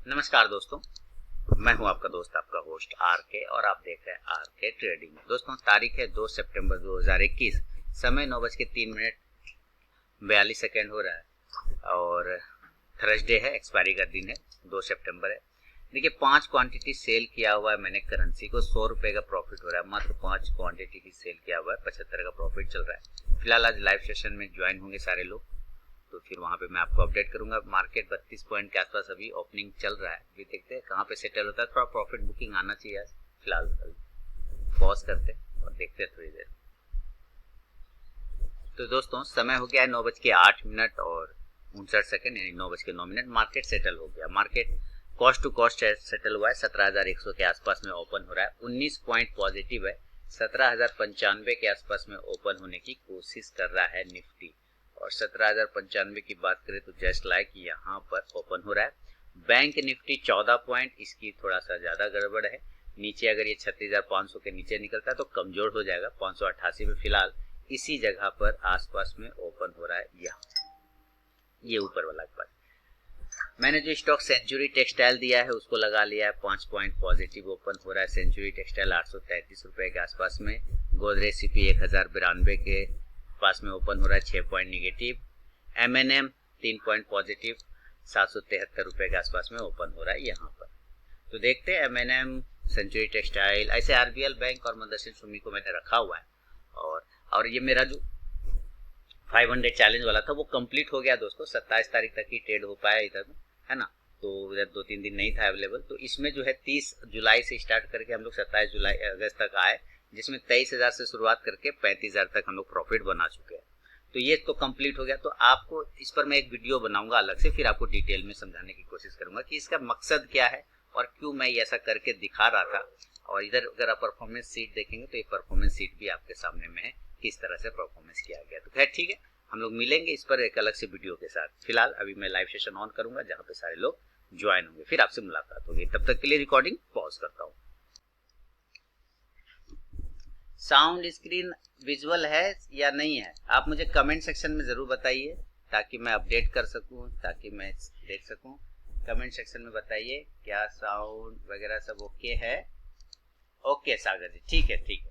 नमस्कार दोस्तों, मैं हूं आपका दोस्त आपका होस्ट आर के और आप देख रहे हैं आर के ट्रेडिंग। दोस्तों तारीख है 2 सितंबर 2021, समय 9:03 हो रहा है और थर्सडे है, एक्सपायरी का दिन है, 2 सितंबर है। देखिए 5 क्वांटिटी सेल किया हुआ है मैंने करेंसी को, 100 रुपये का प्रॉफिट हो रहा है। मात्र 5 क्वांटिटी ही सेल किया हुआ है, 75 का प्रॉफिट चल रहा है। फिलहाल आज लाइव सेशन में ज्वाइन होंगे सारे लोग, तो फिर वहां पे मैं आपको अपडेट करूंगा। मार्केट 32 पॉइंट के आसपास अभी ओपनिंग चल रहा है, अभी देखते हैं कहाँ पे सेटल होता है। थोड़ा प्रॉफिट बुकिंग आना चाहिए। फिलहाल पॉज करते हैं और देखते हैं थोड़ी देर। तो दोस्तों समय हो गया है 9:08 और 59 यानी 9:09। मार्केट सेटल हो गया। Market cost to cost settle हुआ है, 17,100 के आसपास में ओपन हो रहा है। 19 पॉइंट पॉजिटिव है, 17,095 के आसपास में ओपन होने की कोशिश कर रहा है निफ्टी। और 17,095 की बात करें तो जस्ट लाइक यहाँ पर ओपन हो रहा है। बैंक निफ्टी 14 पॉइंट, इसकी थोड़ा सा ज्यादा गड़बड़ है। नीचे अगर ये 36,500 के नीचे निकलता है तो कमजोर हो जाएगा। 588 में फिलहाल इसी जगह पर आसपास में ओपन हो रहा है। यहाँ ये ऊपर वाला पास मैंने जो स्टॉक सेंचुरी टेक्सटाइल दिया है उसको लगा लिया है। 5 पॉइंट पॉजिटिव ओपन हो रहा है। सेंचुरी टेक्सटाइल 833 रुपए के आसपास में। गोदरेज सीपी 1092 के पास में ओपन हो रहा है, 6 point negative. M N M 3 point positive, 773 रुपए के आसपास में ओपन हो रहा है यहाँ पर। तो देखते हैं एमएनएम, सेंचुरी टेक्सटाइल, ऐसे आरबीएल बैंक और मदरसन सुमी को मैंने रखा हुआ है। और ये मेरा जो 500 चैलेंज वाला था वो कंप्लीट हो गया दोस्तों। 27 तारीख तक ही ट्रेड हो पाया इधर में, है ना। तो इधर 2-3 दिन नहीं था अवेलेबल। तो इसमें जो है 30 जुलाई से स्टार्ट करके हम लोग 27 जुलाई अगस्त तक आए, जिसमें 23,000 से शुरुआत करके 35,000 तक हम लोग प्रॉफिट बना चुके हैं। तो ये तो कंप्लीट हो गया। तो आपको इस पर मैं एक वीडियो बनाऊंगा अलग से, फिर आपको डिटेल में समझाने की कोशिश करूंगा कि इसका मकसद क्या है और क्यों मैं ऐसा करके दिखा रहा था। और इधर अगर आप परफॉर्मेंस सीट देखेंगे तो ये परफॉर्मेंस सीट भी आपके सामने में है, किस तरह से परफॉर्मेंस किया गया। तो खैर ठीक है, हम लोग मिलेंगे इस पर एक अलग से वीडियो के साथ। फिलहाल अभी मैं लाइव सेशन ऑन करूंगा जहां पे सारे लोग ज्वाइन होंगे, फिर आपसे मुलाकात होगी। तब तक के लिए रिकॉर्डिंग पॉज करता हूं। साउंड स्क्रीन विजुअल है या नहीं है, आप मुझे कमेंट सेक्शन में जरूर बताइए ताकि मैं अपडेट कर सकूं, ताकि मैं देख सकूं। कमेंट सेक्शन में बताइए क्या साउंड वगैरह सब ओके है। ओके सागर जी, ठीक है ठीक है।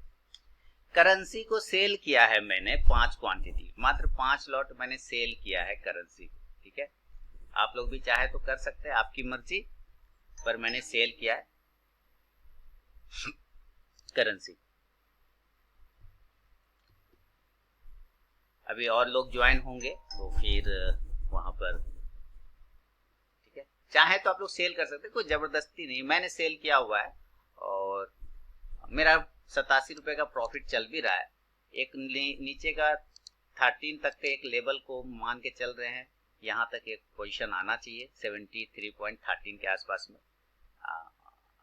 करेंसी को सेल किया है मैंने 5 क्वांटिटी, मात्र 5 लॉट मैंने सेल किया है करेंसी को, ठीक है। आप लोग भी चाहे तो कर सकते हैं, आपकी मर्जी, पर मैंने सेल किया है करेंसी। अभी और लोग ज्वाइन होंगे तो फिर वहां पर ठीक है, चाहे तो आप लोग सेल कर सकते हैं, कोई जबरदस्ती नहीं। मैंने सेल किया हुआ है और मेरा 87 रुपए का प्रॉफिट चल भी रहा है। एक नीचे का 13 तक के एक लेवल को मान के चल रहे हैं, यहाँ तक एक पोजीशन आना चाहिए 73.13 के आसपास में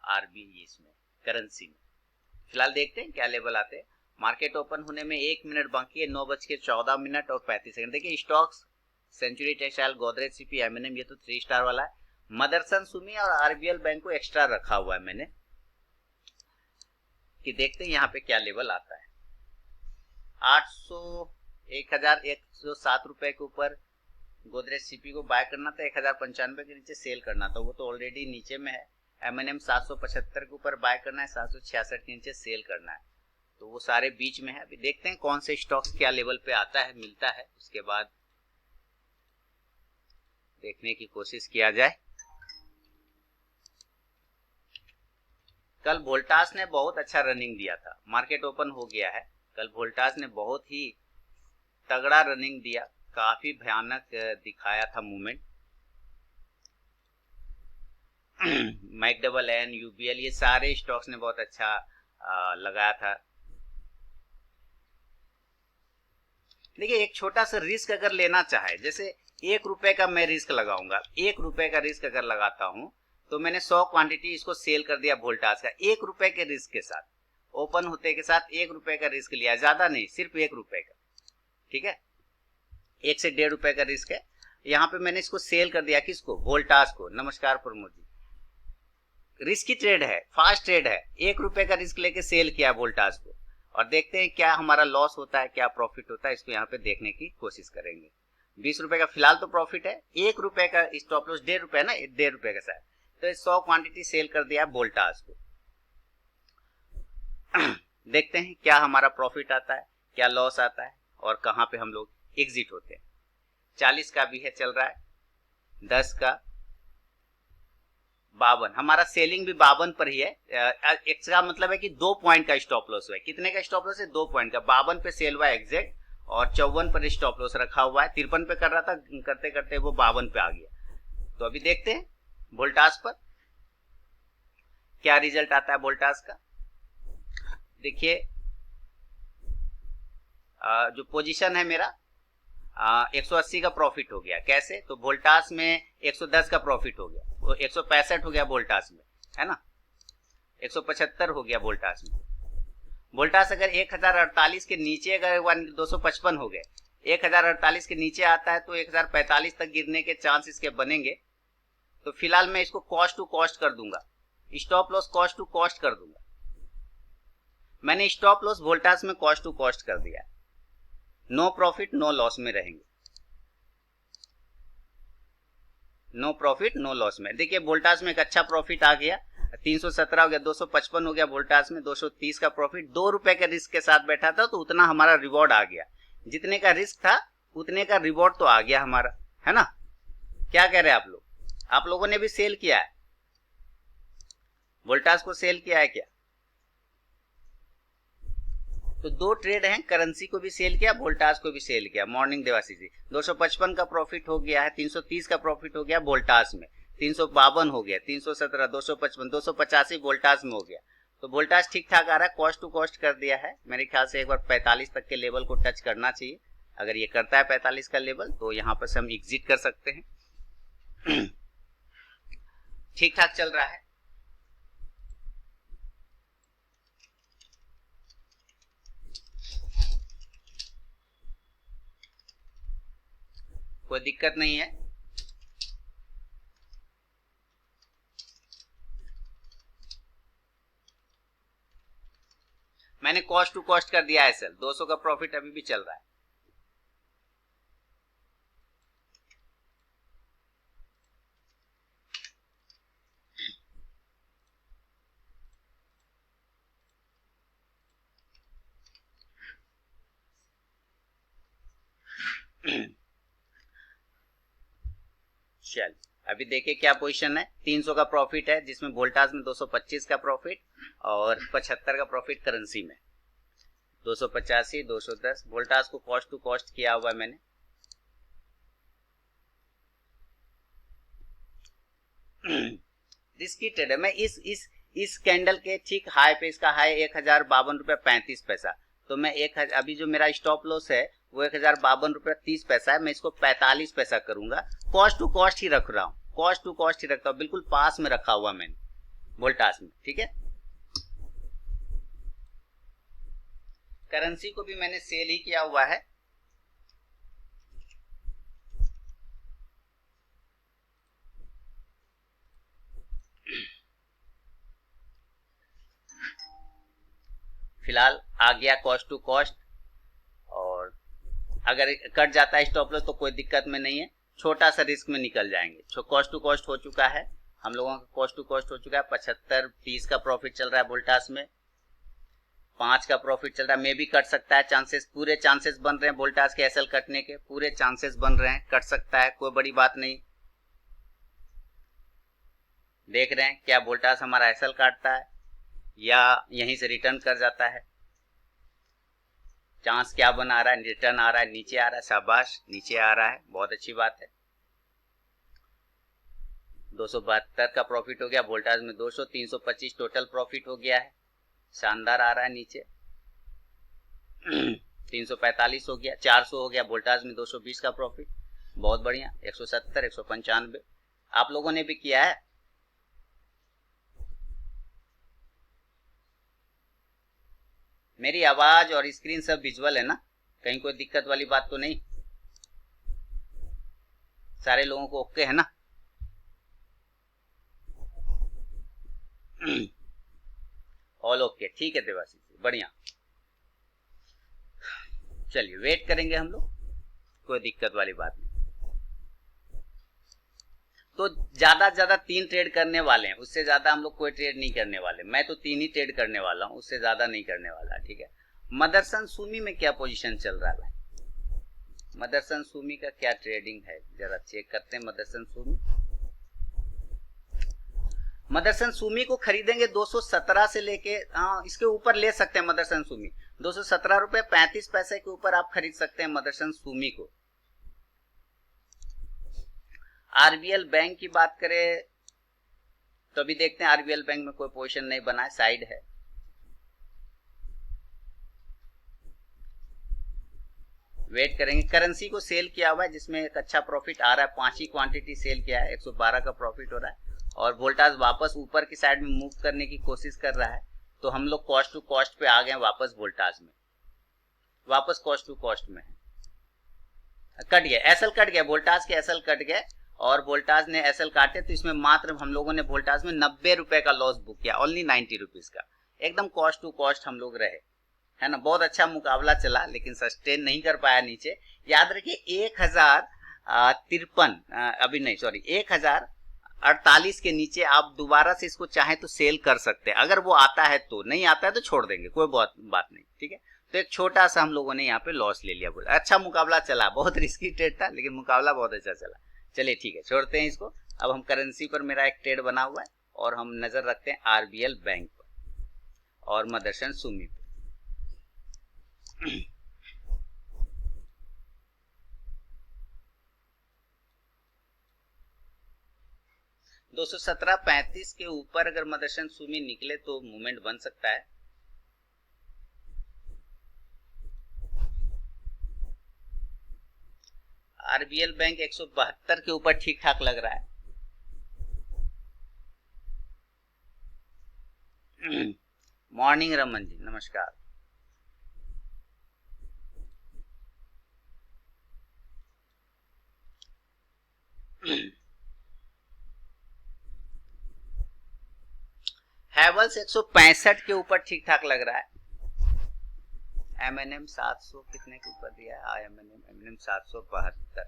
आरबी इसमें करेंसी में। फिलहाल देखते हैं क्या लेवल आते हैं। मार्केट ओपन होने में 1 मिनट बाकी है, 9:14 और 35 सेकंड। देखिए stocks century textile, Godrej CP, M N M, ये तो 3 स्टार वाला है। मदरसन सुमी और आरबीएल बैंक को एक्स्ट्रा रखा हुआ है मैंने, कि देखते हैं यहाँ पे क्या लेवल आता है। 1,107 रुपए के ऊपर गोदरेज सीपी को बाय करना था, 1,095 के नीचे सेल करना था, वो तो ऑलरेडी नीचे में है। एमएनएम 775 के ऊपर बाय करना है, 766 के नीचे सेल करना है, तो वो सारे बीच में है। अभी देखते हैं कौन से स्टॉक्स क्या लेवल पे आता है, मिलता है, उसके बाद देखने की कोशिश किया जाए। कल वोल्टास ने बहुत अच्छा रनिंग दिया था, मार्केट ओपन हो गया है। कल वोल्टास ने बहुत ही तगड़ा रनिंग दिया, काफी भयानक दिखाया था मूवमेंट। मैकडबल एन, यूबीएल, ये सारे स्टॉक्स ने बहुत अच्छा लगाया था। देखिए एक छोटा सा रिस्क अगर लेना चाहे, जैसे 1 रुपए का मैं रिस्क लगाऊंगा, 1 रुपए का रिस्क अगर लगाता हूं तो मैंने 100 क्वांटिटी इसको सेल कर दिया वोल्टास का 1 रुपए के रिस्क के साथ, ओपन होते के साथ 1 रुपए का रिस्क लिया, ज्यादा नहीं, सिर्फ 1 रुपए का, ठीक है। 1 से 1.5 रुपए का रिस्क है। यहाँ पे मैंने इसको सेल कर दिया, किसको, वोल्टास को। नमस्कार प्रमोद जी, रिस्की ट्रेड है, फास्ट ट्रेड है। 1 रुपए का रिस्क लेके सेल किया वोल्टास को, और देखते हैं क्या हमारा लॉस होता है, क्या प्रॉफिट होता है, इसको यहाँ पे देखने की कोशिश करेंगे। 20 रुपए का फिलहाल तो प्रॉफिट है। 1 रुपए का स्टॉप लॉस, 1.5 रुपए ना, 1.5 रुपए का शायद तो 100 क्वांटिटी सेल कर दिया वोल्टास को। देखते हैं क्या हमारा प्रॉफिट आता है, क्या लॉस आता है और कहां पे हम लोग एग्जिट होते हैं। 40 का भी है चल रहा है, 10 का 52, हमारा सेलिंग भी 52 पर ही है। एक्स्ट्रा मतलब है कि 2 पॉइंट का स्टॉप लॉस हुआ है। कितने का स्टॉप लॉस है? 2 पॉइंट का। 52 पे सेल हुआ है एग्जैक्ट और 54 पर स्टॉप लॉस रखा हुआ है। 53 पे कर रहा था, करते करते वो 52 पे आ गया। तो अभी देखते हैं वोल्टास पर क्या रिजल्ट आता है वोल्टास का। देखिए जो पोजीशन है मेरा 180 का प्रॉफिट हो गया। कैसे? तो वोल्टास में 110 का प्रॉफिट हो गया, तो 165 हो गया वोल्टास में, है ना, 175 हो गया वोल्टास में। वोल्टास अगर 1048 के नीचे अगर 255 हो गए, 1048 के नीचे आता है तो 1045 तक गिरने के चांस इसके बनेंगे। तो फिलहाल मैं इसको कॉस्ट टू कॉस्ट कर दूंगा, stop loss cost to cost कर दूंगा। मैंने स्टॉप लॉस वोल्टास में कॉस्ट टू कॉस्ट कर दिया। नो प्रॉफिट नो लॉस में रहेंगे, नो प्रॉफिट नो लॉस में। देखिए वोल्टास में एक अच्छा प्रॉफिट आ गया, 317 हो गया, 255 हो गया वोल्टास में, 230 का प्रॉफिट। 2 रुपए के रिस्क के साथ बैठा था तो उतना हमारा रिवॉर्ड आ गया। जितने का रिस्क था उतने का रिवॉर्ड तो आ गया हमारा, है ना। क्या कह रहे हैं आप लोग? आप लोगों ने भी सेल किया है वोल्टास को, सेल किया है क्या? तो 2 ट्रेड हैं, करेंसी को भी सेल किया, वोल्टास को भी सेल किया। मॉर्निंग देवासी जी 255 का प्रॉफिट हो गया है, 330 का प्रॉफिट हो गया वोल्टास में, 352 हो गया, 317, 255, 285 वोल्टास में हो गया। तो वोल्टास ठीक ठाक आ रहा है, कॉस्ट टू कॉस्ट कर दिया है। मेरे ख्याल से एक बार 45 तक के लेवल को टच करना चाहिए। अगर ये करता है 45 का लेवल तो यहाँ पर से हम एग्जिट कर सकते हैं। ठीक ठाक चल रहा है। कोई दिक्कत नहीं है। मैंने कॉस्ट टू कॉस्ट कर दिया है सर, 200 का प्रॉफिट अभी भी चल रहा है। चल अभी देखिए क्या पोजीशन है। 300 का प्रॉफिट है जिसमें वोल्टास में 225 का प्रॉफिट और 75 का प्रॉफिट करेंसी में। 285, 210 वोल्टास को कॉस्ट टू कॉस्ट किया हुआ है मैंने। रिस्की ट्रेड है। मैं इस कैंडल के ठीक हाई पे, इसका हाई 1052.35 रुपए। तो मैं अभी जो मेरा स्टॉप लॉस है वो 1052.30 है। मैं इसको 45 पैसा करूंगा। कॉस्ट टू कॉस्ट ही रख रहा हूँ, कॉस्ट टू कॉस्ट ही रखता हूँ, बिल्कुल पास में रखा हुआ मैंने वोल्टास में, ठीक है। करेंसी को भी मैंने सेल ही किया हुआ है। फिलहाल आ गया कॉस्ट टू कॉस्ट, और अगर कट जाता है स्टॉप लॉस तो कोई दिक्कत में नहीं है, छोटा सा रिस्क में निकल जाएंगे। कॉस्ट टू कॉस्ट हो चुका है हम लोगों का, कॉस्ट टू कॉस्ट हो चुका है। 75, 30 का प्रॉफिट चल रहा है वोल्टास में, 5 का प्रॉफिट चल रहा है। मे भी कट सकता है, चांसेस, पूरे चांसेस बन रहे हैं वोल्टास के एसएल कटने के, पूरे चांसेस बन रहे हैं, कट सकता है, कोई बड़ी बात नहीं। देख रहे हैं क्या वोल्टास हमारा एसएल काटता है या यहीं से रिटर्न कर जाता है। चांस क्या बना रहा है, रिटर्न आ रहा है, नीचे आ रहा है, शाबाश नीचे आ रहा है, बहुत अच्छी बात है। 272 का प्रॉफिट हो गया वोल्टास में, 200, 325 टोटल प्रॉफिट हो गया है, शानदार आ रहा है नीचे। 345 हो गया, 400 हो गया वोल्टास में, 220 का प्रॉफिट, बहुत बढ़िया। 170, 195 आप लोगों ने भी किया है। मेरी आवाज और स्क्रीन सब विजुअल है ना, कहीं कोई दिक्कत वाली बात तो नहीं? सारे लोगों को ओके है ना? ऑल ओके, ठीक है देवासी, बढ़िया। चलिए वेट करेंगे हम लोग, कोई दिक्कत वाली बात नहीं। तो ज्यादा से ज्यादा 3 ट्रेड करने वाले हैं, उससे ज्यादा हम लोग कोई ट्रेड नहीं करने वाले। मैं तो 3 ही ट्रेड करने वाला हूँ, उससे ज्यादा नहीं करने वाला। ठीक है, मदरसन सुमी में क्या पोजीशन चल रहा है भाई? मदरसन सुमी का क्या ट्रेडिंग है, जरा चेक करते हैं। मदरसन सुमी को खरीदेंगे 217 से लेके, हाँ इसके ऊपर ले सकते हैं मदरसन सुमी। 217 रुपए 35 पैसे के ऊपर आप खरीद सकते हैं मदरसन सुमी को। आरबीएल बैंक की बात करें तो अभी देखते हैं, आरबीएल बैंक में कोई पोजीशन नहीं बना है, साइड है। वेट करेंगे। करेंसी को सेल किया हुआ है जिसमें एक अच्छा प्रॉफिट आ रहा है, 5 ही क्वांटिटी सेल किया है, 112 का प्रॉफिट हो रहा है। और वोल्टास वापस ऊपर की साइड में मूव करने की कोशिश कर रहा है, तो हम लोग कॉस्ट टू कॉस्ट पे आ गए वापस। वोल्टास में वापस कॉस्ट टू कॉस्ट में कट गया, एसएल कट गया, वोल्टास के एसएल कट गए और वोल्टास ने एसएल काटे, तो इसमें मात्र हम लोगों ने वोल्टास में 90 रुपए का लॉस बुक किया, ओनली 90 रुपीज का। एकदम कॉस्ट टू कॉस्ट हम लोग रहे, है ना। बहुत अच्छा मुकाबला चला लेकिन सस्टेन नहीं कर पाया नीचे। याद रखिए 1053 अभी नहीं, सॉरी 1048 के नीचे आप दोबारा से इसको चाहे तो सेल कर सकते हैं, अगर वो आता है तो। नहीं आता है तो छोड़ देंगे, कोई बात नहीं। ठीक है, तो एक छोटा सा हम लोगों ने यहाँ पे लॉस ले लिया। अच्छा मुकाबला चला, बहुत रिस्की ट्रेड था लेकिन मुकाबला बहुत अच्छा चला। चलिए ठीक है, छोड़ते हैं इसको। अब हम करेंसी पर, मेरा एक ट्रेड बना हुआ है और हम नजर रखते हैं आरबीएल बैंक पर और मदरसन सुमी पर। 217.35 के ऊपर अगर मदरसन सुमी निकले तो मूवमेंट बन सकता है। आरबीएल बैंक 172 के ऊपर ठीक ठाक लग रहा है। मॉर्निंग रमन जी, नमस्कार। हैवल्स 165 के ऊपर ठीक ठाक लग रहा है। एमएनएम 700 कितने के ऊपर दिया है? एमएनएम 772,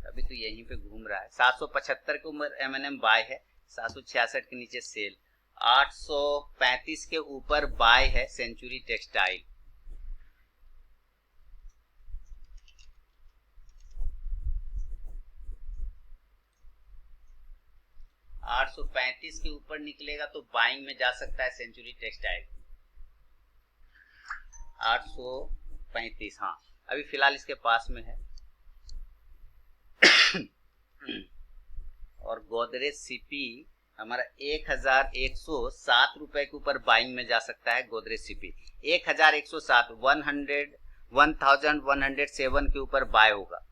अभी तो यहीं पे घूम रहा है। 775 के ऊपर एमएनएम बाय है, 766 के नीचे सेल। 835 के ऊपर बाय है सेंचुरी टेक्सटाइल। $835 के ऊपर निकलेगा तो बाइंग में जा सकता है सेंचुरी टेक्सटाइल। 835, हाँ अभी फिलहाल इसके पास में है। और गोदरेज सीपी हमारा 1107 रुपए के ऊपर बाइंग में जा सकता है। गोदरेज सीपी 1107, 1107 के ऊपर बाय होगा।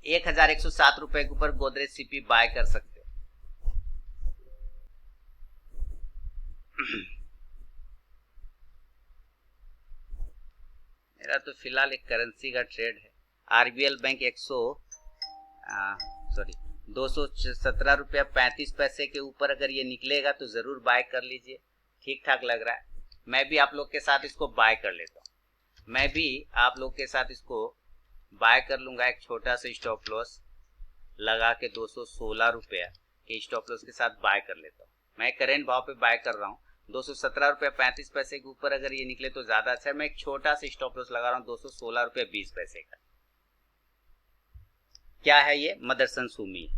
1107 रुपए के ऊपर गोदरेज सीपी बाय कर सकते हैं। मेरा तो फिलहाल एक करेंसी का ट्रेड है। आरबीएल बैंक 217 रुपया 35 पैसे के ऊपर अगर ये निकलेगा तो जरूर बाय कर लीजिए, ठीक ठाक लग रहा है। मैं भी आप लोग के साथ इसको बाय कर लेता हूँ, मैं भी आप लोग के साथ इसको बाय कर लूंगा। एक छोटा सा स्टॉप लॉस लगा के 216 रुपया के स्टॉप लॉस के साथ बाय कर लेता हूँ। मैं करेंट भाव पे बाय कर रहा हूँ। 217 रुपया 35 पैसे के ऊपर अगर ये निकले तो ज्यादा अच्छा है। मैं एक छोटा सा स्टॉप लॉस लगा रहा हूँ 216 रुपया 20 पैसे का। क्या है ये? मदरसन सुमी।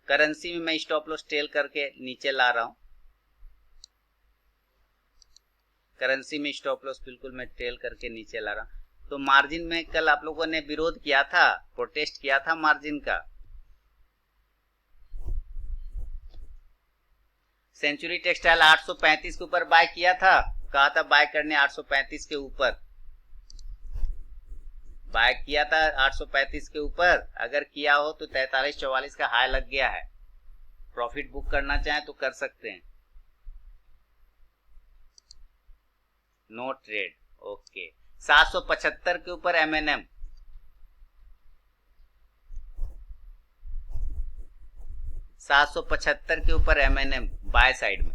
करेंसी में मैं स्टॉप लॉस टेल करके नीचे ला रहा हूं। करेंसी में स्टॉप लॉस बिल्कुल मैं टेल करके नीचे ला रहा हूं। तो मार्जिन में कल आप लोगों ने विरोध किया था, प्रोटेस्ट किया था मार्जिन का। सेंचुरी टेक्सटाइल 835 के ऊपर बाय किया था, कहा था बाय करने 835 के ऊपर बाय किया था। 835 के ऊपर अगर किया हो तो 43-44 का हाई लग गया है। प्रॉफिट बुक करना चाहे तो कर सकते हैं। No trade, okay. 775 के ऊपर एमएनएम, 775 के ऊपर एमएनएम बाय साइड में।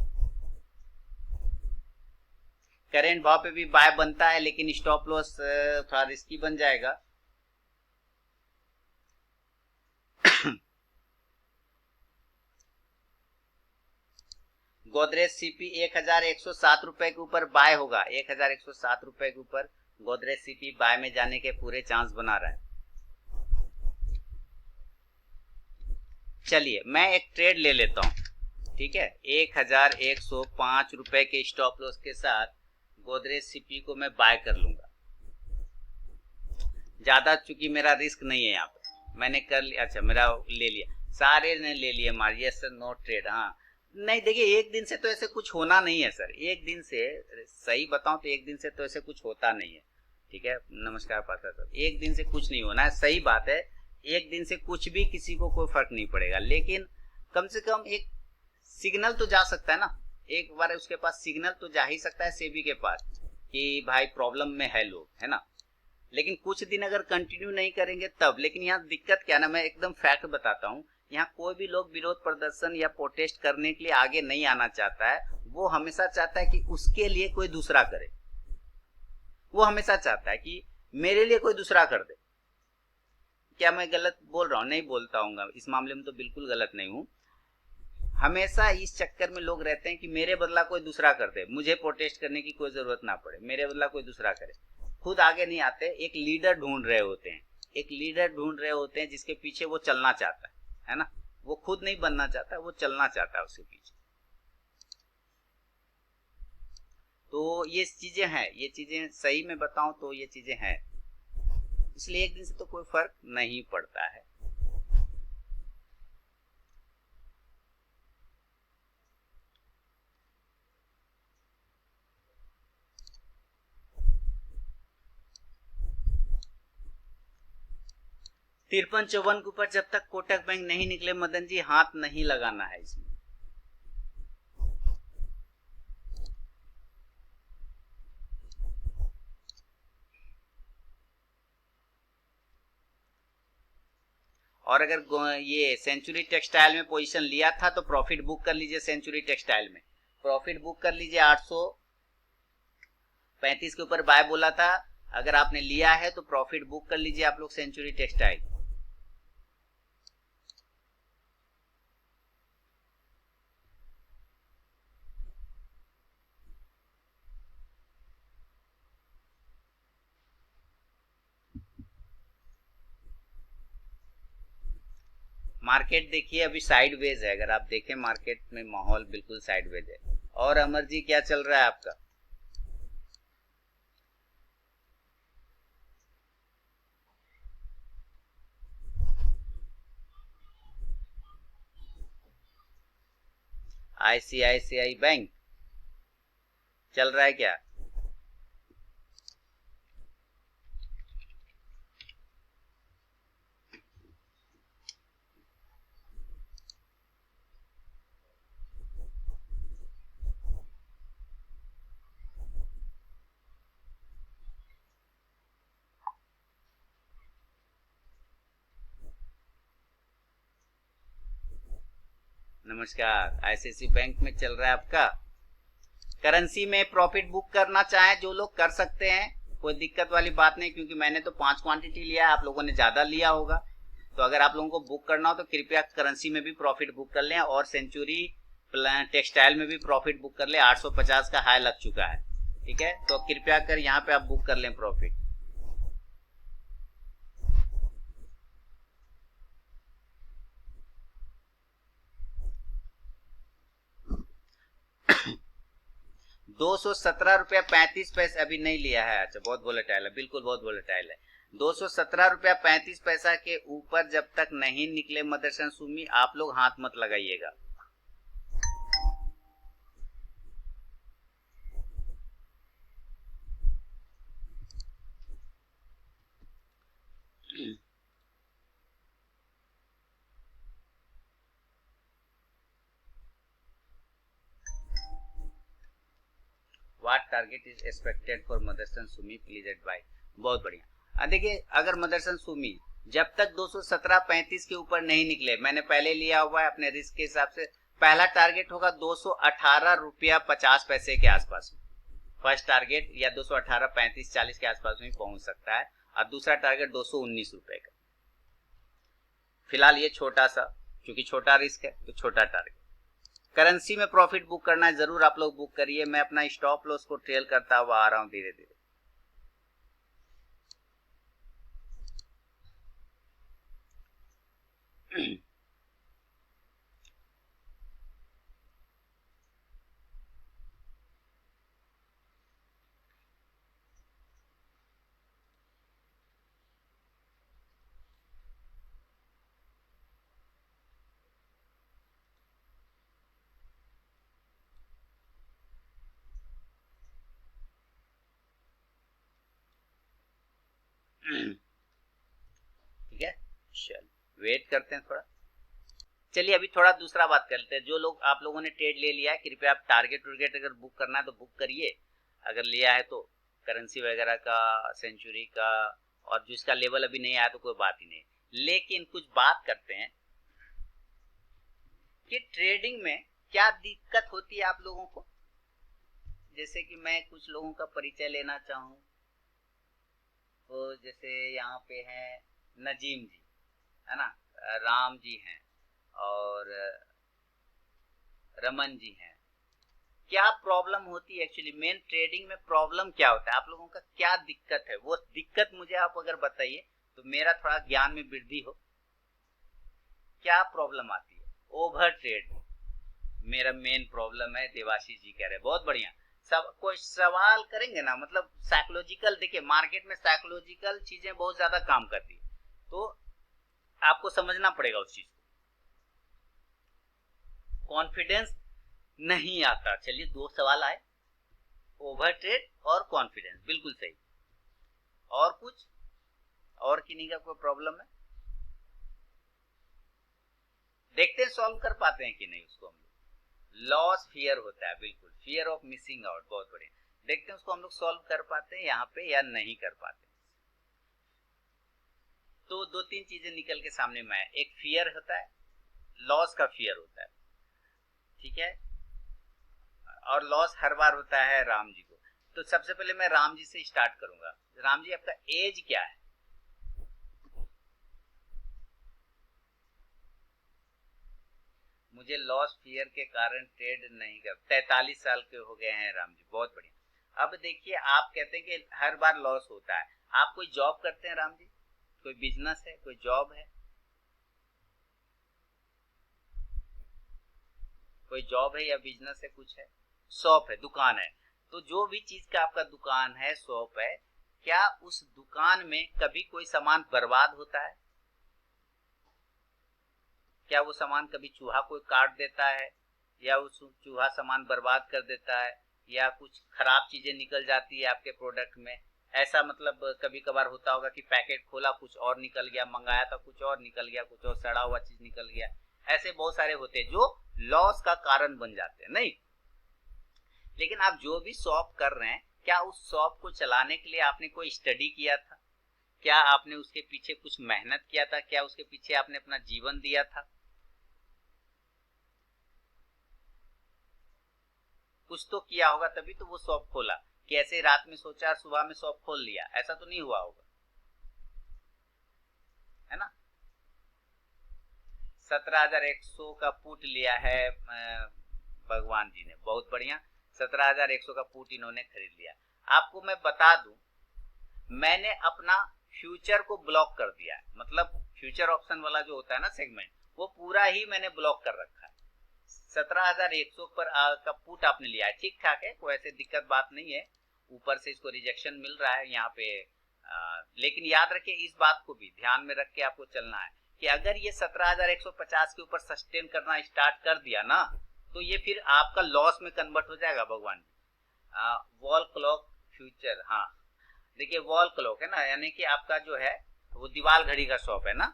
करेंट भाव पे भी बाय बनता है, लेकिन स्टॉप लॉस थोड़ा रिस्की बन जाएगा। गोदरेज सीपी 1107 रुपए के ऊपर बाय होगा, 1107 रुपए के ऊपर गोदरेज सीपी बाय में जाने के पूरे चांस बना रहा है। चलिए मैं एक ट्रेड ले लेता हूं, ठीक है। 1105 रुपए के स्टॉप लॉस के साथ गोदरेज सीपी को मैं बाय कर लूंगा। ज्यादा चूंकि मेरा रिस्क नहीं है यहाँ पे, मैंने कर लिया। अच्छा मेरा ले लिया, सारे ने ले लिए मार, यस सर नो ट्रेड। हाँ नहीं देखिए, एक दिन से तो ऐसे कुछ होना नहीं है सर, एक दिन से सही बताऊं तो एक दिन से तो ऐसे कुछ होता नहीं है, ठीक है। नमस्कार पात्रा सर, एक दिन से कुछ नहीं होना है, सही बात है। एक दिन से कुछ भी किसी को कोई फर्क नहीं पड़ेगा, लेकिन कम से कम एक सिग्नल तो जा सकता है ना, एक बार उसके पास सिग्नल तो जा ही सकता है सेबी के पास कि भाई प्रॉब्लम में है लोग, है ना। लेकिन कुछ दिन अगर कंटिन्यू नहीं करेंगे तब। लेकिन यहाँ दिक्कत क्या ना, मैं एकदम फैक्ट बताता हूँ, यहाँ कोई भी लोग विरोध प्रदर्शन या प्रोटेस्ट करने के लिए आगे नहीं आना चाहता है। वो हमेशा चाहता है कि उसके लिए कोई दूसरा करे, वो हमेशा चाहता है कि मेरे लिए कोई दूसरा कर दे। क्या मैं गलत बोल रहा हूँ? नहीं बोलता हूँ, इस मामले में तो बिल्कुल गलत नहीं हूँ। हमेशा इस चक्कर में लोग रहते हैं कि मेरे बदला कोई दूसरा कर दे, मुझे प्रोटेस्ट करने की कोई जरूरत ना पड़े, मेरे बदला कोई दूसरा करे। खुद आगे नहीं आते, एक लीडर ढूंढ रहे होते हैं, एक लीडर ढूंढ रहे होते हैं जिसके पीछे वो चलना चाहता है ना। वो खुद नहीं बनना चाहता, वो चलना चाहता है उसके पीछे। तो ये चीजें हैं, ये चीजें सही में बताऊं तो ये चीजें हैं, इसलिए एक दिन से तो कोई फर्क नहीं पड़ता है। तिरपन 54 के ऊपर जब तक कोटक बैंक नहीं निकले मदन जी, हाथ नहीं लगाना है इसमें। और अगर ये सेंचुरी टेक्सटाइल में पोजीशन लिया था तो प्रॉफिट बुक कर लीजिए। सेंचुरी टेक्सटाइल में प्रॉफिट बुक कर लीजिए, 835 के ऊपर बाय बोला था, अगर आपने लिया है तो प्रॉफिट बुक कर लीजिए आप लोग सेंचुरी टेक्सटाइल। मार्केट देखिए अभी साइडवेज है, अगर आप देखें मार्केट में माहौल बिल्कुल साइडवेज है। और अमर जी क्या चल रहा है आपका? ICICI बैंक चल रहा है क्या? नमस्कार, ICICI बैंक में चल रहा है आपका। करेंसी में प्रॉफिट बुक करना चाहे जो लोग कर सकते हैं, कोई दिक्कत वाली बात नहीं, क्योंकि मैंने तो 5 क्वांटिटी लिया है, आप लोगों ने ज्यादा लिया होगा। तो अगर आप लोगों को बुक करना हो तो कृपया करेंसी में भी प्रॉफिट बुक कर लें, और सेंचुरी टेक्सटाइल में भी प्रॉफिट बुक कर लें। 850 का हाई लग चुका है, ठीक है। तो कृपया कर यहाँ पे आप बुक कर लें प्रॉफिट। ₹217.35 अभी नहीं लिया है। अच्छा बहुत वोलेटाइल है, बिल्कुल बहुत वोलेटाइल है। ₹217.35 के ऊपर जब तक नहीं निकले मदरसन सुमी, आप लोग हाथ मत लगाइएगा। What target is expected for Motherson Sumi, please advice. बहुत बढ़िया। देखिए अगर मदरसन सुमी जब तक 217.35 के ऊपर नहीं निकले, मैंने पहले लिया हुआ है अपने रिस्क के हिसाब से, पहला टारगेट होगा 218 रुपया 50 पैसे के आसपास में। फर्स्ट टारगेट या 218, 35, 40 के आसपास में पहुंच सकता है, और दूसरा टारगेट 219 रुपए का। फिलहाल ये छोटा सा, क्योंकि छोटा रिस्क है तो छोटा टारगेट। करेंसी में प्रॉफिट बुक करना है, जरूर आप लोग बुक करिए। मैं अपना स्टॉप लॉस को ट्रेल करता हुआ आ रहा हूं धीरे धीरे। ठीक है, चल वेट करते हैं थोड़ा। चलिए अभी थोड़ा दूसरा बात करते हैं। जो लोग आप लोगों ने ट्रेड ले लिया है, कृपया आप टारगेट टुरगेट अगर बुक करना है तो बुक करिए, अगर लिया है तो करेंसी वगैरह का, सेंचुरी का, और जिसका लेवल अभी नहीं आया तो कोई बात ही नहीं। लेकिन कुछ बात करते हैं कि ट्रेडिंग में क्या दिक्कत होती है आप लोगों को। जैसे कि मैं कुछ लोगों का परिचय लेना चाहूँ तो जैसे यहाँ पे हैं नजीम जी, है ना, राम जी हैं और रमन जी हैं। क्या प्रॉब्लम होती है एक्चुअली, मेन ट्रेडिंग में प्रॉब्लम क्या होता है, आप लोगों का क्या दिक्कत है, वो दिक्कत मुझे आप अगर बताइए तो मेरा थोड़ा ज्ञान में वृद्धि हो। क्या प्रॉब्लम आती है? ओवर ट्रेड मेरा मेन प्रॉब्लम है, देवाशीष जी कह रहे हैं। बहुत बढ़िया, सब कोई सवाल करेंगे ना, मतलब साइकोलॉजिकल, देखिए मार्केट में साइकोलॉजिकल चीजें बहुत ज्यादा काम करती है, तो आपको समझना पड़ेगा उस चीज को। कॉन्फिडेंस नहीं आता। चलिए दो सवाल आए, ओवर ट्रेड और कॉन्फिडेंस, बिल्कुल सही। और कुछ और किन्हीं का कोई प्रॉब्लम है? देखते हैं सॉल्व कर पाते हैं कि नहीं उसको हम लोग। लॉस फियर होता है, बिल्कुल, फियर ऑफ मिसिंग आउट, बहुत बढ़िया। देखते हैं उसको हम लोग सॉल्व कर पाते हैं यहाँ पे या नहीं कर पाते। तो दो तीन चीजें निकल के सामने में आए। एक फियर होता है, लॉस का फियर होता है, ठीक है, और लॉस हर बार होता है राम जी को। तो सबसे पहले मैं राम जी से स्टार्ट करूंगा। राम जी आपका एज क्या है? मुझे लॉस फियर के कारण ट्रेड नहीं कर। 43 साल के हो गए हैं राम जी, बहुत बढ़िया। अब देखिए आप कहते हैं कि हर बार लॉस होता है। आप कोई जॉब करते हैं राम जी? कोई बिजनेस है, कोई जॉब है? कोई जॉब है या बिजनेस है, कुछ है? शॉप है, दुकान है। तो जो भी चीज का आपका दुकान है, शॉप है, क्या उस दुकान में कभी कोई सामान बर्बाद होता है? क्या वो सामान कभी चूहा कोई काट देता है, या उस चूहा सामान बर्बाद कर देता है, या कुछ खराब चीजें निकल जाती है आपके प्रोडक्ट में? ऐसा मतलब कभी कभार होता होगा कि पैकेट खोला कुछ और निकल गया, मंगाया था कुछ और निकल गया, कुछ और सड़ा हुआ चीज निकल गया। ऐसे बहुत सारे होते हैं जो लॉस का कारण बन जाते हैं, नहीं? लेकिन आप जो भी शॉप कर रहे हैं, क्या उस शॉप को चलाने के लिए आपने कोई स्टडी किया था? क्या आपने उसके पीछे कुछ मेहनत किया था? क्या उसके पीछे आपने अपना जीवन दिया था? कुछ तो किया होगा, तभी तो वो शॉप खोला। कि ऐसे रात में सोचा सुबह में शॉप खोल लिया, ऐसा तो नहीं हुआ होगा, है ना। 17,100 का पुट लिया है भगवान जी ने, बहुत बढ़िया। 17,100 का पुट इन्होंने खरीद लिया। आपको मैं बता दूं, मैंने अपना फ्यूचर को ब्लॉक कर दिया है। मतलब फ्यूचर ऑप्शन वाला जो होता है ना सेगमेंट, वो पूरा ही मैंने ब्लॉक कर रखा है। 17,100 पर का पुट आपने लिया है, ठीक ठाक है, कोई ऐसे दिक्कत बात नहीं है। ऊपर से इसको रिजेक्शन मिल रहा है यहाँ पे, लेकिन याद रखिए इस बात को भी ध्यान में रख के आपको चलना है कि अगर ये 17,150 के ऊपर सस्टेन करना स्टार्ट कर दिया ना, तो ये फिर आपका लॉस में कन्वर्ट हो जाएगा भगवान जी। वॉल क्लॉक फ्यूचर, हाँ देखिए वॉल क्लॉक है ना, यानी कि आपका जो है वो दीवार घड़ी का शॉप है ना,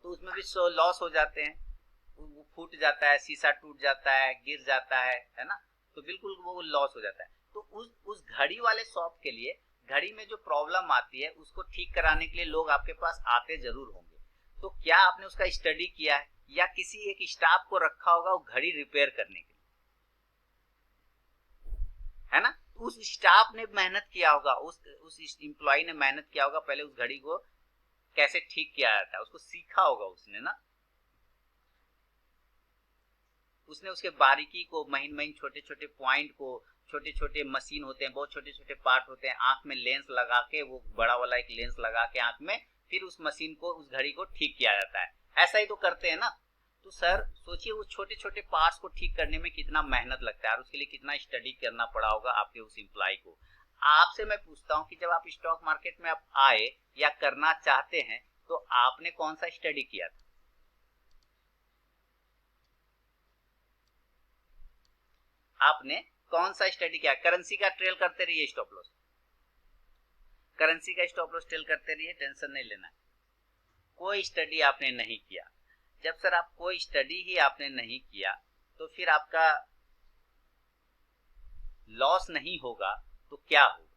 तो उसमें भी लॉस हो जाते हैं। वो फूट जाता है, शीशा टूट जाता है, गिर जाता है ना, तो बिल्कुल वो लॉस हो जाता है। तो उस घड़ी वाले शॉप के लिए, घड़ी में जो प्रॉब्लम आती है उसको ठीक कराने के लिए लोग आपके पास आते जरूर होंगे। तो क्या आपने उसका स्टडी किया है, या किसी एक स्टाफ को रखा होगा वो घड़ी रिपेयर करने के लिए, है ना। उस स्टाफ ने मेहनत किया होगा, उस एम्प्लॉय ने मेहनत किया होगा, पहले उस घड़ी को कैसे ठीक किया जाता है उसको सीखा होगा उसने ना, उसने उसके बारीकी को, महीन महीन छोटे छोटे पॉइंट को, छोटे छोटे मशीन होते हैं, बहुत छोटे छोटे पार्ट होते हैं, आंख में लेंस लगा के, वो बड़ा वाला एक लेंस लगा के आंख में, फिर उस मशीन को, उस घड़ी को ठीक किया जाता है। ऐसा ही तो करते हैं ना। तो सर सोचिए वो छोटे छोटे पार्ट्स को ठीक करने में कितना मेहनत लगता है और उसके लिए कितना स्टडी करना पड़ा होगा आपके उस एम्प्लॉय को। आपसे मैं पूछता हूँ कि जब आप स्टॉक मार्केट में आप आए या करना चाहते हैं तो आपने कौन सा स्टडी किया था? आपने कौन सा स्टडी किया? करेंसी का ट्रेल करते रहिए, स्टॉप लॉस, करेंसी का स्टॉप लॉस ट्रेल करते रहिए, टेंशन नहीं लेना। कोई स्टडी आपने नहीं किया। जब सर आप कोई स्टडी ही आपने नहीं किया तो फिर आपका लॉस नहीं होगा तो क्या होगा?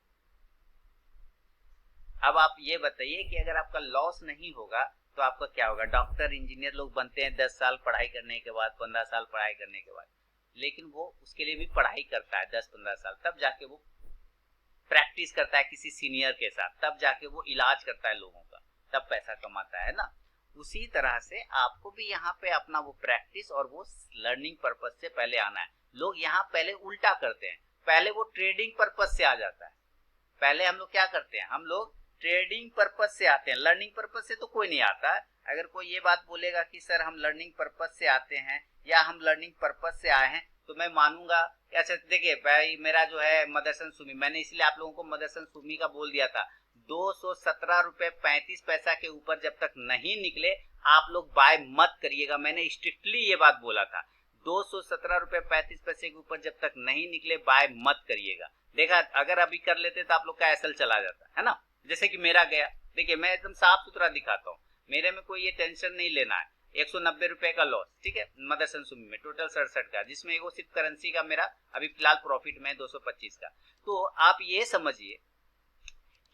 अब आप ये बताइए कि अगर आपका लॉस नहीं होगा तो आपका क्या होगा? डॉक्टर इंजीनियर लोग बनते हैं 10 साल पढ़ाई करने के बाद, 15 साल पढ़ाई करने के बाद, लेकिन वो उसके लिए भी पढ़ाई करता है 10-15 साल, तब जाके वो प्रैक्टिस करता है किसी सीनियर के साथ, तब जाके वो इलाज करता है लोगों का, तब पैसा कमाता है ना। उसी तरह से आपको भी यहाँ पे अपना वो प्रैक्टिस और वो लर्निंग पर्पज से पहले आना है। लोग यहाँ पहले उल्टा करते हैं, पहले वो ट्रेडिंग पर्पज से आ जाता है। पहले हम लोग क्या करते हैं, हम लोग ट्रेडिंग पर्पज से आते हैं, लर्निंग पर्पज से तो कोई नहीं आता। अगर कोई ये बात बोलेगा कि सर हम लर्निंग पर्पज से आते हैं या हम लर्निंग पर्पज से आए हैं तो मैं मानूंगा। अच्छा देखिए भाई, मेरा जो है मदरसन सुमी, मैंने इसलिए आप लोगों को मदरसन सुमी का बोल दिया था, 217 रुपए 35 पैसा के ऊपर जब तक नहीं निकले आप लोग बाय मत करिएगा। मैंने स्ट्रिक्टली ये बात बोला था, 217 रुपए 35 पैसे के ऊपर जब तक नहीं निकले बाय मत करिएगा। देखा, अगर अभी कर लेते तो आप लोग का एसएल चला जाता है ना, जैसे कि मेरा गया। देखिए मैं एकदम साफ सुथरा दिखाता हूँ, मेरे में कोई ये टेंशन नहीं लेना है। 190 रुपए का लॉस, ठीक है, मदरसन सुमी में टोटल 67 का, जिसमें वो सिर्फ करेंसी का मेरा अभी फिलहाल प्रॉफिट में 225 का। तो आप ये समझिए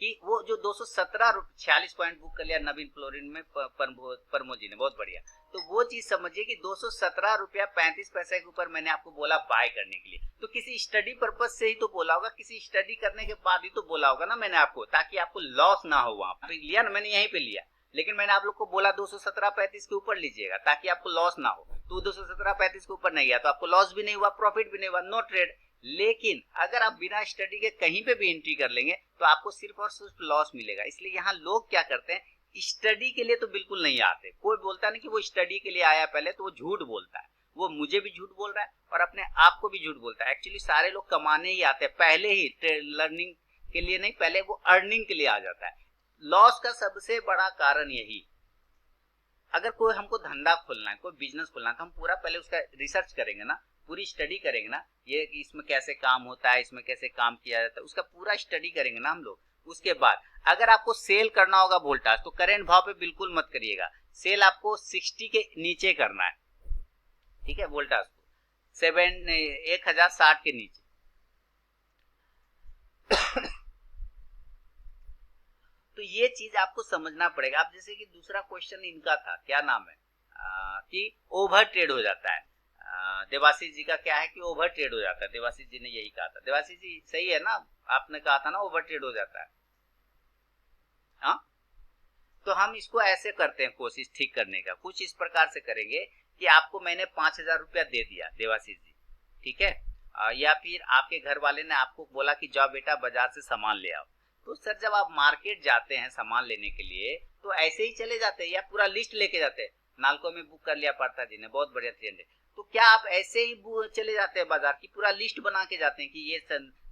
कि वो जो 217 46 पॉइंट बुक कर लिया नवीन फ्लोरिन में परमो जी ने, बहुत बढ़िया। तो वो चीज समझिए कि 217 रुपया 35 पैसे के ऊपर मैंने आपको बोला बाय करने के लिए, तो किसी स्टडी पर्पज से ही तो बोला होगा, किसी स्टडी करने के बाद ही तो बोला होगा ना मैंने आपको, ताकि आपको लॉस ना हो। वहां पे लिया ना मैंने, यहीं पे लिया, लेकिन मैंने आप लोग को बोला 217.35 के ऊपर लीजिएगा ताकि आपको लॉस ना हो। तो 217.35 के ऊपर नहीं गया तो आपको लॉस भी नहीं हुआ, प्रॉफिट भी नहीं हुआ, नो ट्रेड। लेकिन अगर आप बिना स्टडी के कहीं पे भी एंट्री कर लेंगे तो आपको सिर्फ और सिर्फ लॉस मिलेगा। इसलिए यहाँ लोग क्या करते हैं, स्टडी के लिए तो बिल्कुल नहीं आते। कोई बोलता नहीं कि वो स्टडी के लिए आया पहले, तो वो झूठ बोलता है, वो मुझे भी झूठ बोल रहा है और अपने आप को भी झूठ बोलता है। एक्चुअली सारे लोग कमाने ही आते हैं, पहले ही लर्निंग के लिए नहीं, पहले वो अर्निंग के लिए आ जाता है। लॉस का सबसे बड़ा कारण यही, अगर कोई हमको धंधा खोलना है, कोई बिजनेस खोलना है, तो हम पूरा पहले उसका रिसर्च करेंगे ना, पूरी स्टडी करेंगे ना, ये इसमें कैसे काम होता है, इसमें कैसे काम किया जाता है, उसका पूरा स्टडी करेंगे ना हम लोग। उसके बाद अगर आपको सेल करना होगा वोल्टास तो करेंट भाव पे बिल्कुल मत करिएगा, सेल आपको 60 के नीचे करना है, ठीक है, वोल्टास को 1060 के नीचे। तो ये चीज आपको समझना पड़ेगा। आप जैसे कि दूसरा क्वेश्चन इनका था, क्या नाम है, कि ओवर ट्रेड हो जाता है। देवाशीष जी का क्या है कि ओवर ट्रेड हो जाता है, देवाशीष जी ने यही कहा था। देवाशीष जी सही है ना, आपने कहा था ना ओवर ट्रेड हो जाता है। हाँ, तो हम इसको ऐसे करते हैं, कोशिश ठीक करने का कुछ इस प्रकार से करेंगे कि आपको मैंने 5000 रुपया दे दिया देवाशीष जी, ठीक है, या फिर आपके घर वाले ने आपको बोला कि जाओ बेटा बाजार से सामान ले आओ। तो सर जब आप मार्केट जाते हैं सामान लेने के लिए तो ऐसे ही चले जाते हैं या पूरा लिस्ट लेके जाते हैं? नालको में बुक कर लिया पार्था जी ने, बहुत बढ़िया 300। तो क्या आप ऐसे ही चले जाते हैं बाजार की, पूरा लिस्ट बना के जाते हैं कि ये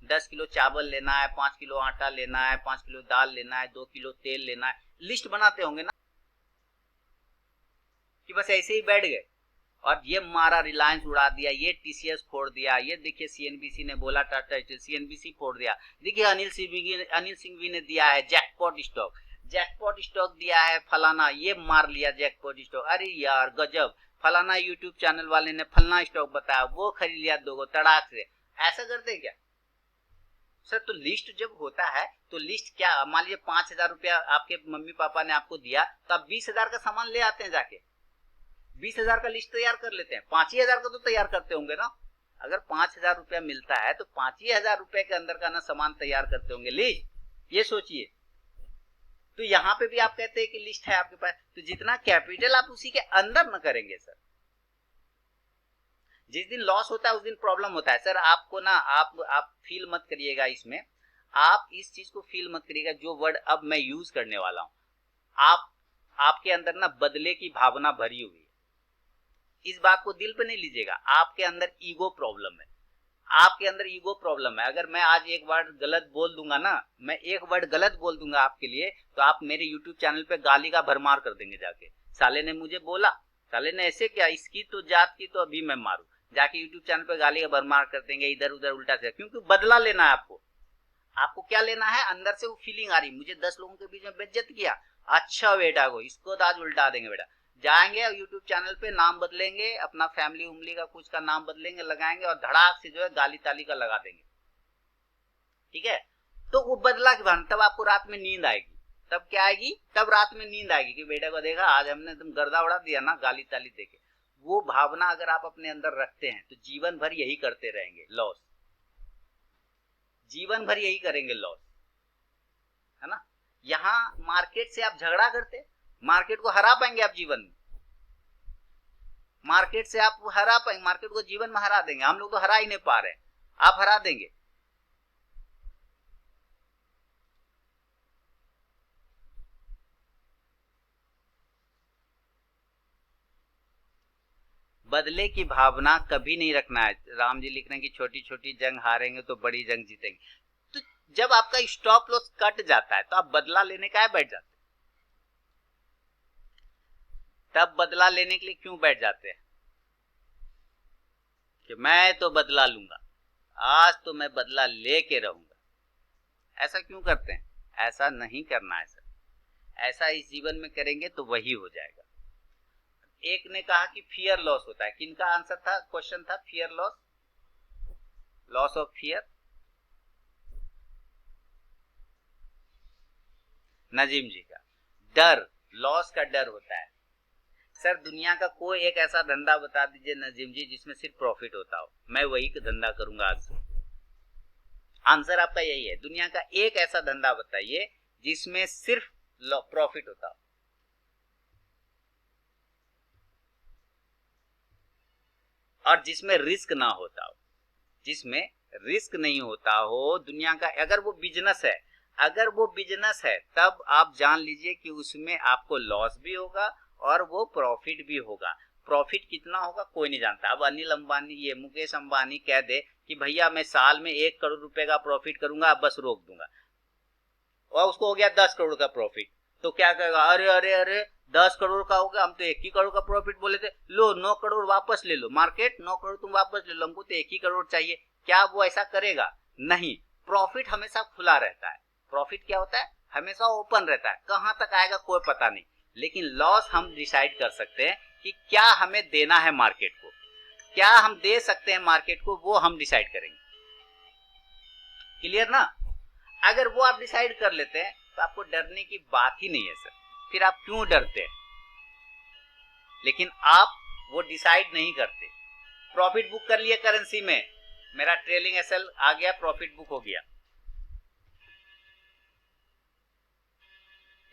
10 किलो चावल लेना है, 5 किलो आटा लेना है, 5 किलो दाल लेना है, 2 किलो तेल लेना है, लिस्ट बनाते होंगे ना, कि बस ऐसे ही बैठ गए और ये मारा रिलायंस उड़ा दिया, ये टीसीएस फोड़ दिया, ये देखिए सीएनबीसी ने बोला टाटा स्टील, सीएनबीसी फोड़ दिया, देखिए अनिल सिंघवी ने दिया है जैकपॉट स्टॉक दिया है फलाना, ये मार लिया जैकपॉट स्टॉक। अरे यार गजब, फलाना यूट्यूब चैनल वाले ने फलाना स्टॉक बताया, वो खरीद लिया 2 तड़ाक से। ऐसा करते क्या सर? तो लिस्ट जब होता है तो लिस्ट क्या, मान लीजिए 5000 रुपया आपके मम्मी पापा ने आपको दिया तो आप 20,000 का सामान ले आते हैं, जाके 20,000 का लिस्ट तैयार कर लेते हैं, 5 ही हजार का तो तैयार करते होंगे ना। अगर 5,000 रुपया मिलता है तो 5,000 रुपए के अंदर का ना सामान तैयार करते होंगे लिस्ट, ये सोचिए। तो यहाँ पे भी आप कहते हैं कि लिस्ट है आपके पास, तो जितना कैपिटल आप उसी के अंदर न करेंगे सर। जिस दिन लॉस होता है उस दिन प्रॉब्लम होता है सर। आपको ना आप फील मत करिएगा इसमें, आप इस चीज को फील मत करिएगा जो वर्ड अब मैं यूज करने वाला हूं। आपके अंदर ना बदले की भावना भरी हुई है, इस बात को दिल पे नहीं लीजिएगा। आपके अंदर ईगो प्रॉब्लम है, आपके अंदर ईगो प्रॉब्लम है। अगर मैं आज एक वर्ड गलत बोल दूंगा ना, मैं एक वर्ड गलत बोल दूंगा आपके लिए, तो आप मेरे यूट्यूब चैनल पे गाली का भरमार कर देंगे जाके, साले ने मुझे बोला, साले ने ऐसे किया, इसकी तो जात की तो अभी मैं मारू, जाके यूट्यूब चैनल पे गाली का भरमार कर देंगे, इधर उधर उल्टा से। क्योंकि बदला लेना है आपको। आपको क्या लेना है, अंदर से वो फीलिंग आ रही, मुझे 10 लोगों के बीच में बेइज्जत किया, अच्छा बेटा को इसको तो आज उल्टा देंगे बेटा। जाएंगे और यूट्यूब चैनल पे नाम बदलेंगे, अपना फैमिली उमली का कुछ का नाम बदलेंगे, लगाएंगे और धड़ाक से जो है गाली ताली का लगा देंगे, ठीक है। तो वो बदला के बाद तब आपको रात में नींद आएगी। तब क्या आएगी, तब रात में नींद आएगी कि बेटा को देखा आज हमने तुम गर्दा उड़ा दिया ना गाली ताली देके। वो भावना अगर आप अपने अंदर रखते हैं तो जीवन भर यही करते रहेंगे, लॉस, जीवन भर यही करेंगे, लॉस, है ना। यहाँ मार्केट से आप झगड़ा करते, मार्केट को हरा पाएंगे आप जीवन में, मार्केट से आप हरा पाएंगे, मार्केट को जीवन में हरा देंगे। हम लोग तो हरा ही नहीं पा रहे, आप हरा देंगे। बदले की भावना कभी नहीं रखना है। राम जी लिख रहे हैं कि छोटी छोटी जंग हारेंगे तो बड़ी जंग जीतेंगे। तो जब आपका स्टॉप लॉस कट जाता है तो आप बदला लेने का बैठ जाते हैं। तब बदला लेने के लिए क्यों बैठ जाते हैं कि मैं तो बदला लूंगा, आज तो मैं बदला लेके रहूंगा। ऐसा क्यों करते हैं, ऐसा नहीं करना है सर। ऐसा इस जीवन में करेंगे तो वही हो जाएगा। एक ने कहा कि फियर लॉस होता है, किनका आंसर था, क्वेश्चन था fear loss, loss of fear, Najeem ji का। डर, लॉस का डर होता है सर। दुनिया का कोई एक ऐसा धंधा बता दीजिए नजीम जी जिसमें सिर्फ प्रॉफिट होता हो, मैं वही धंधा करूंगा आज से। आंसर आपका यही है, दुनिया का एक ऐसा धंधा बताइए जिसमें सिर्फ प्रॉफिट होता हो। और जिसमें रिस्क ना होता हो, जिसमें रिस्क नहीं होता हो दुनिया का। अगर वो बिजनेस है, अगर वो बिजनेस है तब आप जान लीजिए कि उसमें आपको लॉस भी होगा और वो प्रॉफिट भी होगा। प्रॉफिट कितना होगा कोई नहीं जानता। अब अनिल अंबानी, ये मुकेश अंबानी कह दे कि भैया मैं साल में 1 करोड़ रुपए का प्रॉफिट करूंगा, बस रोक दूंगा, और उसको हो गया 10 करोड़ का प्रॉफिट, तो क्या कहेगा, अरे अरे अरे 10 करोड़ का हो गया, हम तो 1 ही करोड़ का प्रॉफिट बोले थे, लो 9 करोड़ वापस ले लो, मार्केट 9 करोड़ तुम वापस ले लो, हमको तो 1 ही करोड़ चाहिए। क्या वो ऐसा करेगा, नहीं। प्रॉफिट हमेशा खुला रहता है, प्रॉफिट क्या होता है, हमेशा ओपन रहता है, कहां तक आएगा कोई पता नहीं। लेकिन लॉस हम डिसाइड कर सकते हैं कि क्या हमें देना है मार्केट को, क्या हम दे सकते हैं मार्केट को, वो हम डिसाइड करेंगे। क्लियर ना। अगर वो आप डिसाइड कर लेते हैं तो आपको डरने की बात ही नहीं है सर। फिर आप क्यों डरते हैं, लेकिन आप वो डिसाइड नहीं करते। प्रॉफिट बुक कर लिया करेंसी में, मेरा ट्रेलिंग एसएल आ गया, प्रॉफिट बुक हो गया,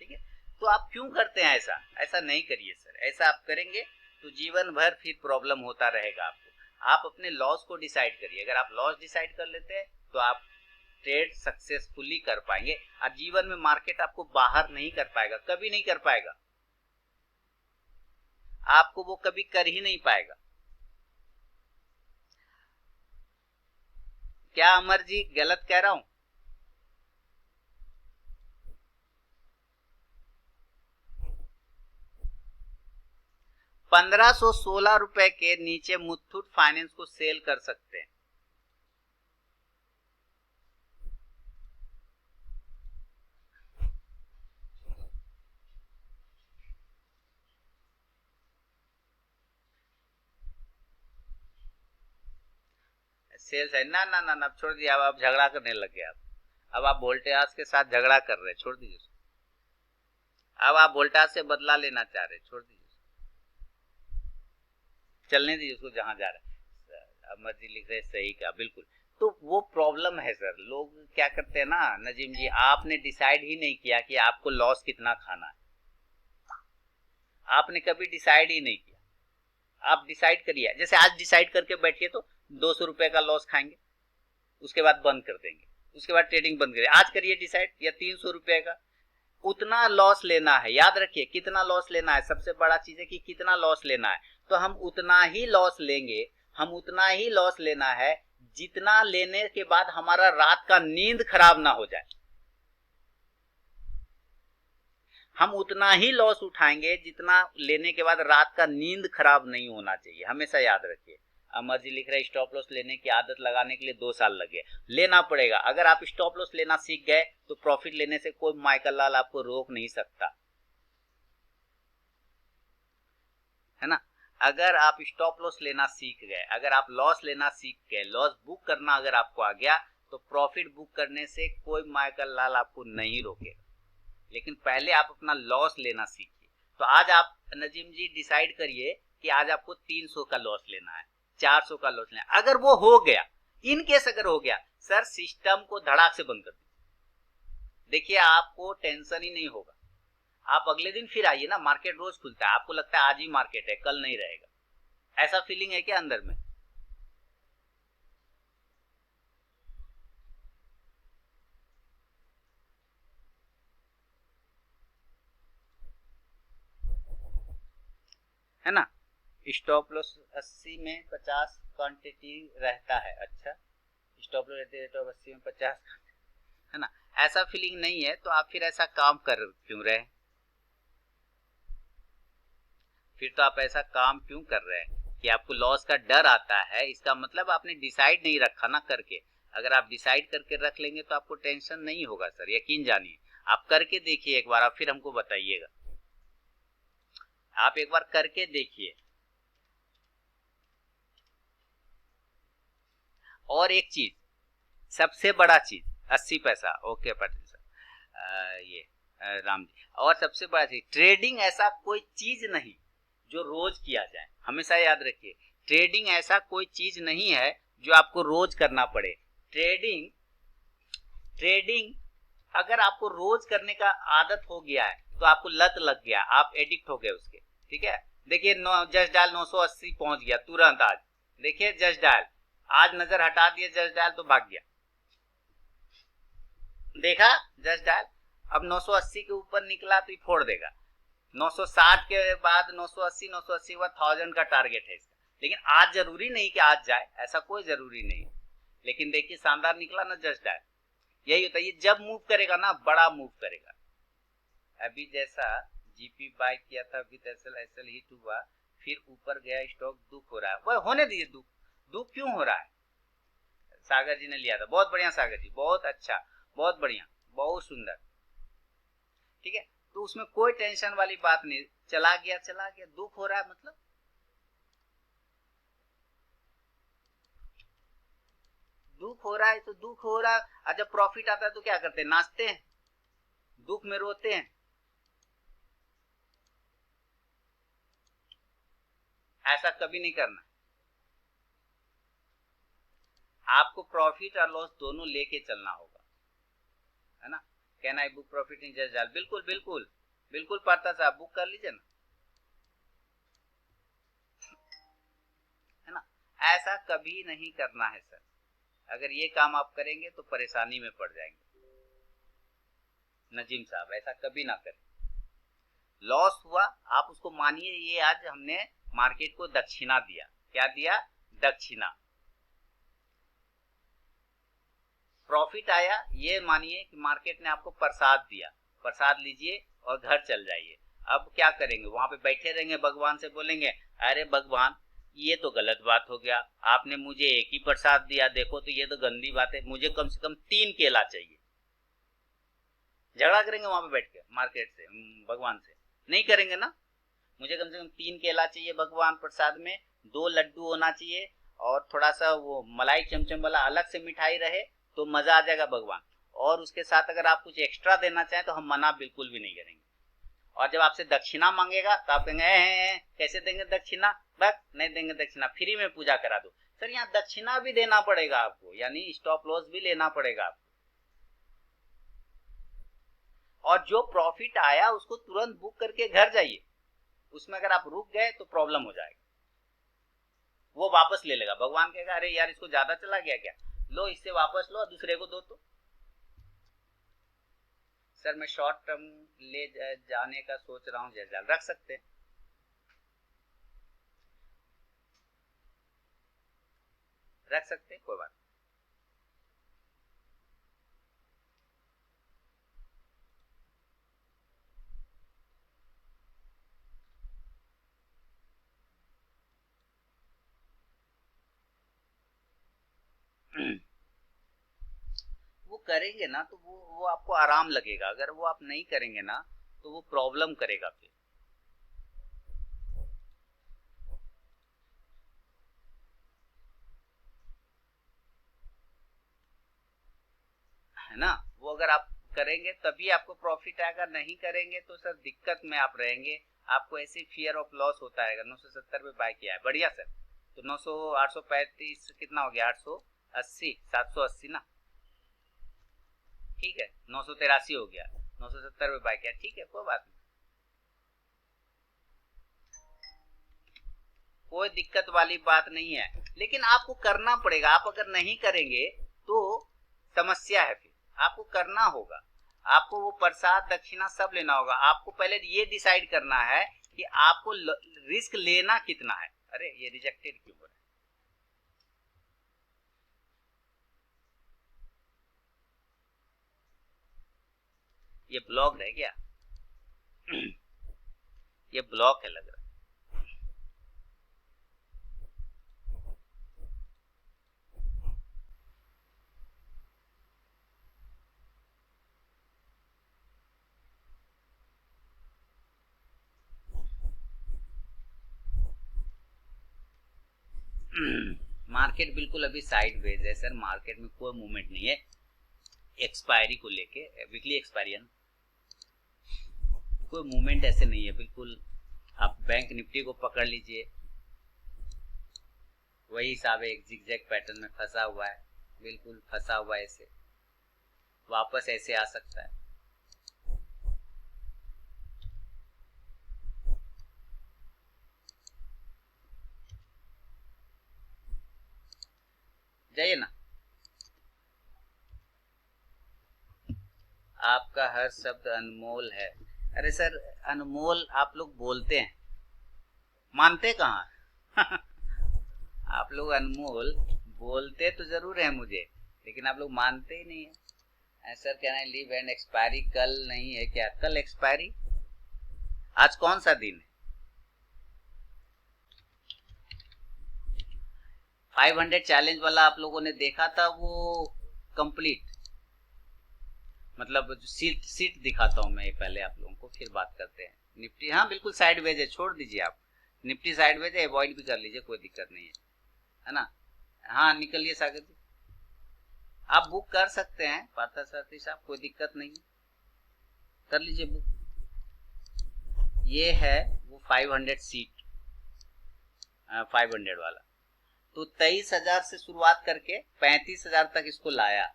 ठीक है। तो आप क्यों करते हैं ऐसा, ऐसा नहीं करिए सर। ऐसा आप करेंगे तो जीवन भर फिर प्रॉब्लम होता रहेगा आपको। आप अपने लॉस को डिसाइड करिए। अगर आप लॉस डिसाइड कर लेते हैं तो आप ट्रेड सक्सेसफुली कर पाएंगे। और जीवन में मार्केट आपको बाहर नहीं कर पाएगा, कभी नहीं कर पाएगा, आपको वो कभी कर ही नहीं पाएगा। क्या अमर जी गलत कह रहा हूं? ₹1516 के नीचे मुथूट फाइनेंस को सेल कर सकते हैं। सेल्स है ना ना ना ना, छोड़ दिया। अब आप झगड़ा करने लग गए। अब आप वोल्टास के साथ झगड़ा कर रहे, छोड़ दीजिए। अब आप वोल्टास से बदला लेना चाह रहे, छोड़ दीजिए, चलने दीजिए उसको जहां जा रहा है। अमर जी लिख रहे सही का, बिल्कुल। तो वो प्रॉब्लम है सर, लोग क्या करते हैं ना नजीम जी, आपने डिसाइड ही नहीं किया कि आपको लॉस कितना खाना है, आपने कभी डिसाइड ही नहीं किया। आप डिसाइड करिए, जैसे आज डिसाइड करके बैठिए तो 200 रुपए का लॉस खाएंगे, उसके बाद बंद कर देंगे, उसके बाद ट्रेडिंग बंद करिए। आज करिए डिसाइड, या 300 रुपए का उतना लॉस लेना है, याद रखिए कितना लॉस लेना है, सबसे बड़ा चीज है कि कितना लॉस लेना है। तो हम उतना ही लॉस लेंगे, हम उतना ही लॉस लेना है जितना लेने के बाद हमारा रात का नींद खराब ना हो जाए। हम उतना ही लॉस उठाएंगे जितना लेने के बाद रात का नींद खराब नहीं होना चाहिए, हमेशा याद रखिए। अमर जी लिख रहे स्टॉप लॉस लेने की आदत लगाने के लिए 2 साल लगे, लेना पड़ेगा। अगर आप स्टॉप लॉस लेना सीख गए तो प्रॉफिट लेने से कोई माइकल लाल आपको रोक नहीं सकता, है ना। अगर आप स्टॉप लॉस लेना सीख गए, अगर आप लॉस लेना सीख गए, लॉस बुक करना अगर आपको आ गया, तो प्रॉफिट बुक करने से कोई माइकल लाल आपको नहीं रोकेगा। लेकिन पहले आप अपना लॉस लेना सीखिए। तो आज आप नजीम जी डिसाइड करिए कि आज आपको 300 का लॉस लेना है, 400 का लॉस लेना है। अगर वो हो गया, इन केस अगर हो गया, सर सिस्टम को धड़ाक से बंद कर दीजिए। देखिए आपको टेंशन ही नहीं होगा। आप अगले दिन फिर आइए ना, मार्केट रोज खुलता है, आपको लगता है आज ही मार्केट है, कल नहीं रहेगा, ऐसा फीलिंग है क्या अंदर में? है ना। स्टॉप लॉस 80 में 50 क्वांटिटी रहता है, अच्छा स्टॉप लॉस रहते तो 80 में 50, है ना। ऐसा फीलिंग नहीं है तो आप फिर ऐसा काम कर क्यों रहे, फिर तो आप ऐसा काम क्यों कर रहे हैं कि आपको लॉस का डर आता है, इसका मतलब आपने डिसाइड नहीं रखा ना करके। अगर आप डिसाइड करके रख लेंगे तो आपको टेंशन नहीं होगा सर, यकीन जानिए। आप करके देखिए एक बार, आप फिर हमको बताइएगा, आप एक बार करके देखिए। और एक चीज, सबसे बड़ा चीज, 80 पैसा, ओके पटेल सर, ये राम जी, और सबसे बड़ा चीज, ट्रेडिंग ऐसा कोई चीज नहीं जो रोज किया जाए, हमेशा याद रखिए। ट्रेडिंग ऐसा कोई चीज नहीं है जो आपको रोज करना पड़े। ट्रेडिंग ट्रेडिंग अगर आपको रोज करने का आदत हो गया है तो आपको लत लग गया, आप एडिक्ट हो गए उसके, ठीक है। देखिए जस्ट डायल 980 पहुंच गया तुरंत आज, देखिए जस्ट डायल, आज नजर हटा दिए जस्ट डायल तो भाग गया, देखा जस्ट डायल। अब 980 के ऊपर निकला तो ये फोड़ देगा, 960 के बाद 980, 980 के बाद 1000 का टारगेट है इसका। लेकिन आज जरूरी नहीं कि आज जाए, ऐसा कोई जरूरी नहीं। लेकिन देखिए शानदार निकला ना जस्ट डायल। यही होता है, ये जब मूव करेगा ना बड़ा मूव करेगा। अभी जैसा जीपी बाय किया था विद एसएल, एसएल हिट हुआ, फिर ऊपर गया स्टॉक, दुख हो रहा है, वह होने दीजिए। दुख दुख क्यों हो रहा है? सागर जी ने लिया था, बहुत बढ़िया सागर जी, बहुत अच्छा, बहुत बढ़िया, बहुत सुंदर, ठीक है। तो उसमें कोई टेंशन वाली बात नहीं, चला गया चला गया, दुख हो रहा है मतलब दुख हो रहा है तो दुख हो रहा है। और जब प्रॉफिट आता है तो क्या करते हैं, नाचते हैं, दुख में रोते हैं, ऐसा कभी नहीं करना। आपको प्रॉफिट और लॉस दोनों लेके चलना होगा, है ना। Can I book profit in just dial, बिल्कुल बिल्कुल बिल्कुल पार्था साहब बुक कर लीजिए ना, है ना। ऐसा कभी नहीं करना है सर, अगर ये काम आप करेंगे तो परेशानी में पड़ जाएंगे नजीम साहब, ऐसा कभी ना करें। लॉस हुआ आप उसको मानिए, ये आज हमने मार्केट को दक्षिणा दिया, क्या दिया, दक्षिणा। प्रॉफिट आया, ये मानिए कि मार्केट ने आपको प्रसाद दिया, प्रसाद लीजिए और घर चल जाइए। अब क्या करेंगे, वहां पे बैठे रहेंगे, भगवान से बोलेंगे अरे भगवान ये तो गलत बात हो गया, आपने मुझे एक ही प्रसाद दिया, देखो तो ये तो गंदी बात है, मुझे कम से कम 3 केला चाहिए। झगड़ा करेंगे वहां पे बैठ के मार्केट से, भगवान से नहीं करेंगे ना। मुझे कम से कम 3 केला चाहिए भगवान प्रसाद में, 2 लड्डू होना चाहिए, और थोड़ा सा वो मलाई चमचम वाला अलग से मिठाई रहे तो मजा आ जाएगा भगवान। और उसके साथ अगर आप कुछ एक्स्ट्रा देना चाहें तो हम मना बिल्कुल भी नहीं करेंगे। और जब आपसे दक्षिणा मांगेगा तो आप कहेंगे कैसे देंगे दक्षिणा, बस नहीं देंगे दक्षिणा, फ्री में पूजा करा दो। सर यहाँ दक्षिणा भी देना पड़ेगा आपको, यानी स्टॉप लॉस भी लेना पड़ेगा आपको, और जो प्रॉफिट आया उसको तुरंत बुक करके घर जाइए। उसमें अगर आप रुक गए तो प्रॉब्लम हो जाएगा, वो वापस ले लेगा। भगवान कहेगा अरे यार इसको ज्यादा चला गया क्या, लो इससे वापस लो, दूसरे को दो। तो सर मैं शॉर्ट टर्म ले जाने का सोच रहा हूँ, जैसा रख सकते हैं, रख सकते हैं, कोई बात। वो करेंगे ना तो वो आपको आराम लगेगा, अगर वो आप नहीं करेंगे ना तो वो प्रॉब्लम करेगा फिर, है ना। वो अगर आप करेंगे तभी आपको प्रॉफिट आएगा, नहीं करेंगे तो सर दिक्कत में आप रहेंगे। आपको ऐसे फियर ऑफ लॉस होता है। 970 पे बाय किया है, बढ़िया सर। तो 900 835 कितना हो गया, 880 780 ना, ठीक है, 983 हो गया, 970 पे बाय किया, ठीक है, कोई बात नहीं, कोई दिक्कत वाली बात नहीं है। लेकिन आपको करना पड़ेगा, आप अगर नहीं करेंगे तो समस्या है, फिर आपको करना होगा। आपको वो प्रसाद दक्षिणा सब लेना होगा। आपको पहले ये डिसाइड करना है कि आपको रिस्क लेना कितना है। अरे ये रिजेक्टेड क्यों हो रहा है, ये ब्लॉक है क्या ये ब्लॉक है लग रहा है। मार्केट बिल्कुल अभी साइड वेज है सर, मार्केट में कोई मूवमेंट नहीं है एक्सपायरी को लेके, वीकली एक्सपायरी है, कोई मूवमेंट ऐसे नहीं है बिल्कुल। आप बैंक निफ्टी को पकड़ लीजिए, वही हिसाब है, एक जिगजैग पैटर्न में फंसा हुआ है, बिल्कुल फंसा हुआ है, ऐसे वापस ऐसे आ सकता है। जाइए ना, आपका हर शब्द अनमोल है। अरे सर अनमोल आप लोग बोलते हैं, मानते कहाँ आप लोग अनमोल बोलते तो जरूर है मुझे, लेकिन आप लोग मानते ही नहीं है। सर कह रहे हैं लीव एंड एक्सपायरी कल नहीं है क्या, कल एक्सपायरी, आज कौन सा दिन है। 500 चैलेंज वाला आप लोगों ने देखा था, वो कंप्लीट, मतलब सीट दिखाता हूं मैं पहले आप लोगों को, फिर बात करते हैं। निफ्टी हाँ बिल्कुल साइडवेज है, छोड़ दीजिए आप, निफ्टी साइडवेज है, अवॉइड भी कर लीजिए, कोई दिक्कत नहीं है ना। हाँ निकलिए सागर जी, आप बुक कर सकते हैं पार्था सारथी साहब, कोई दिक्कत नहीं, कर लीजिए बुक। ये है वो 500 सीट, 500 वाला, तो 23,000 से शुरुआत करके 35,000 तक इसको लाया।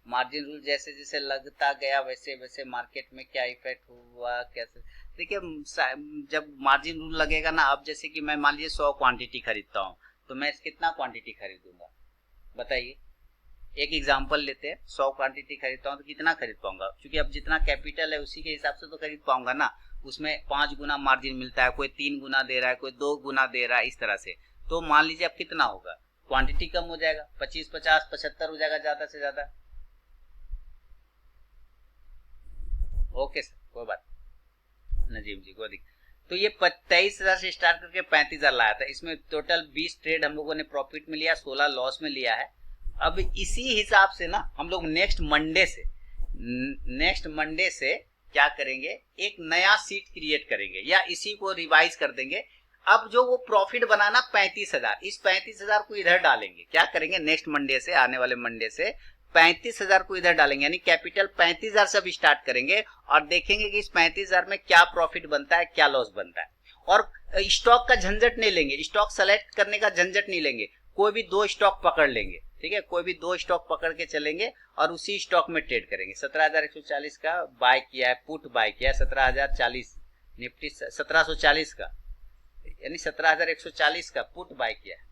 मार्जिन रूल जैसे जैसे लगता गया वैसे वैसे मार्केट में क्या इफेक्ट हुआ, कैसे, देखिए जब मार्जिन रूल लगेगा ना, अब जैसे कि मैं मान लीजिए 100 क्वांटिटी खरीदता हूँ, तो मैं कितना क्वांटिटी खरीदूंगा बताइए। एक एग्जांपल लेते हैं, 100 क्वांटिटी खरीदता हूँ तो कितना खरीद पाऊंगा, क्योंकि अब जितना कैपिटल है उसी के हिसाब से तो खरीद पाऊंगा ना। उसमें 5 गुना मार्जिन मिलता है, कोई 3 गुना दे रहा है, कोई 2 गुना दे रहा है, इस तरह से। तो मान लीजिए अब कितना होगा, क्वांटिटी कम हो जाएगा, 25 50 75 हो जाएगा ज्यादा से ज्यादा। ओके सर कोई बात, नजीम जी कोई दिक्कत। तो ये 23,000 से स्टार्ट करके 35,000 लाया था, इसमें टोटल 20 ट्रेड हम लोगों ने प्रॉफिट में लिया, 16 लॉस में लिया है। अब इसी हिसाब से ना हम लोग नेक्स्ट मंडे से क्या करेंगे, एक नया सीट क्रिएट करेंगे या इसी को रिवाइज कर देंगे। अब जो वो प्रॉफिट बनाना 35,000, इस 35,000 को इधर डालेंगे, क्या करेंगे नेक्स्ट मंडे से, आने वाले मंडे से 35,000 को इधर डालेंगे, यानी कैपिटल 35,000 से अब स्टार्ट करेंगे और देखेंगे कि इस 35,000 में क्या प्रॉफिट बनता है, क्या लॉस बनता है। और स्टॉक का झंझट नहीं लेंगे, स्टॉक सेलेक्ट करने का झंझट नहीं लेंगे, कोई भी दो स्टॉक पकड़ लेंगे, ठीक है, कोई भी दो स्टॉक पकड़ के चलेंगे और उसी स्टॉक में ट्रेड करेंगे। 17,140 का बाय किया है, पुट बाय किया है 17,040, निफ्टी 1740 का, यानी 17,140 का पुट बाय किया है।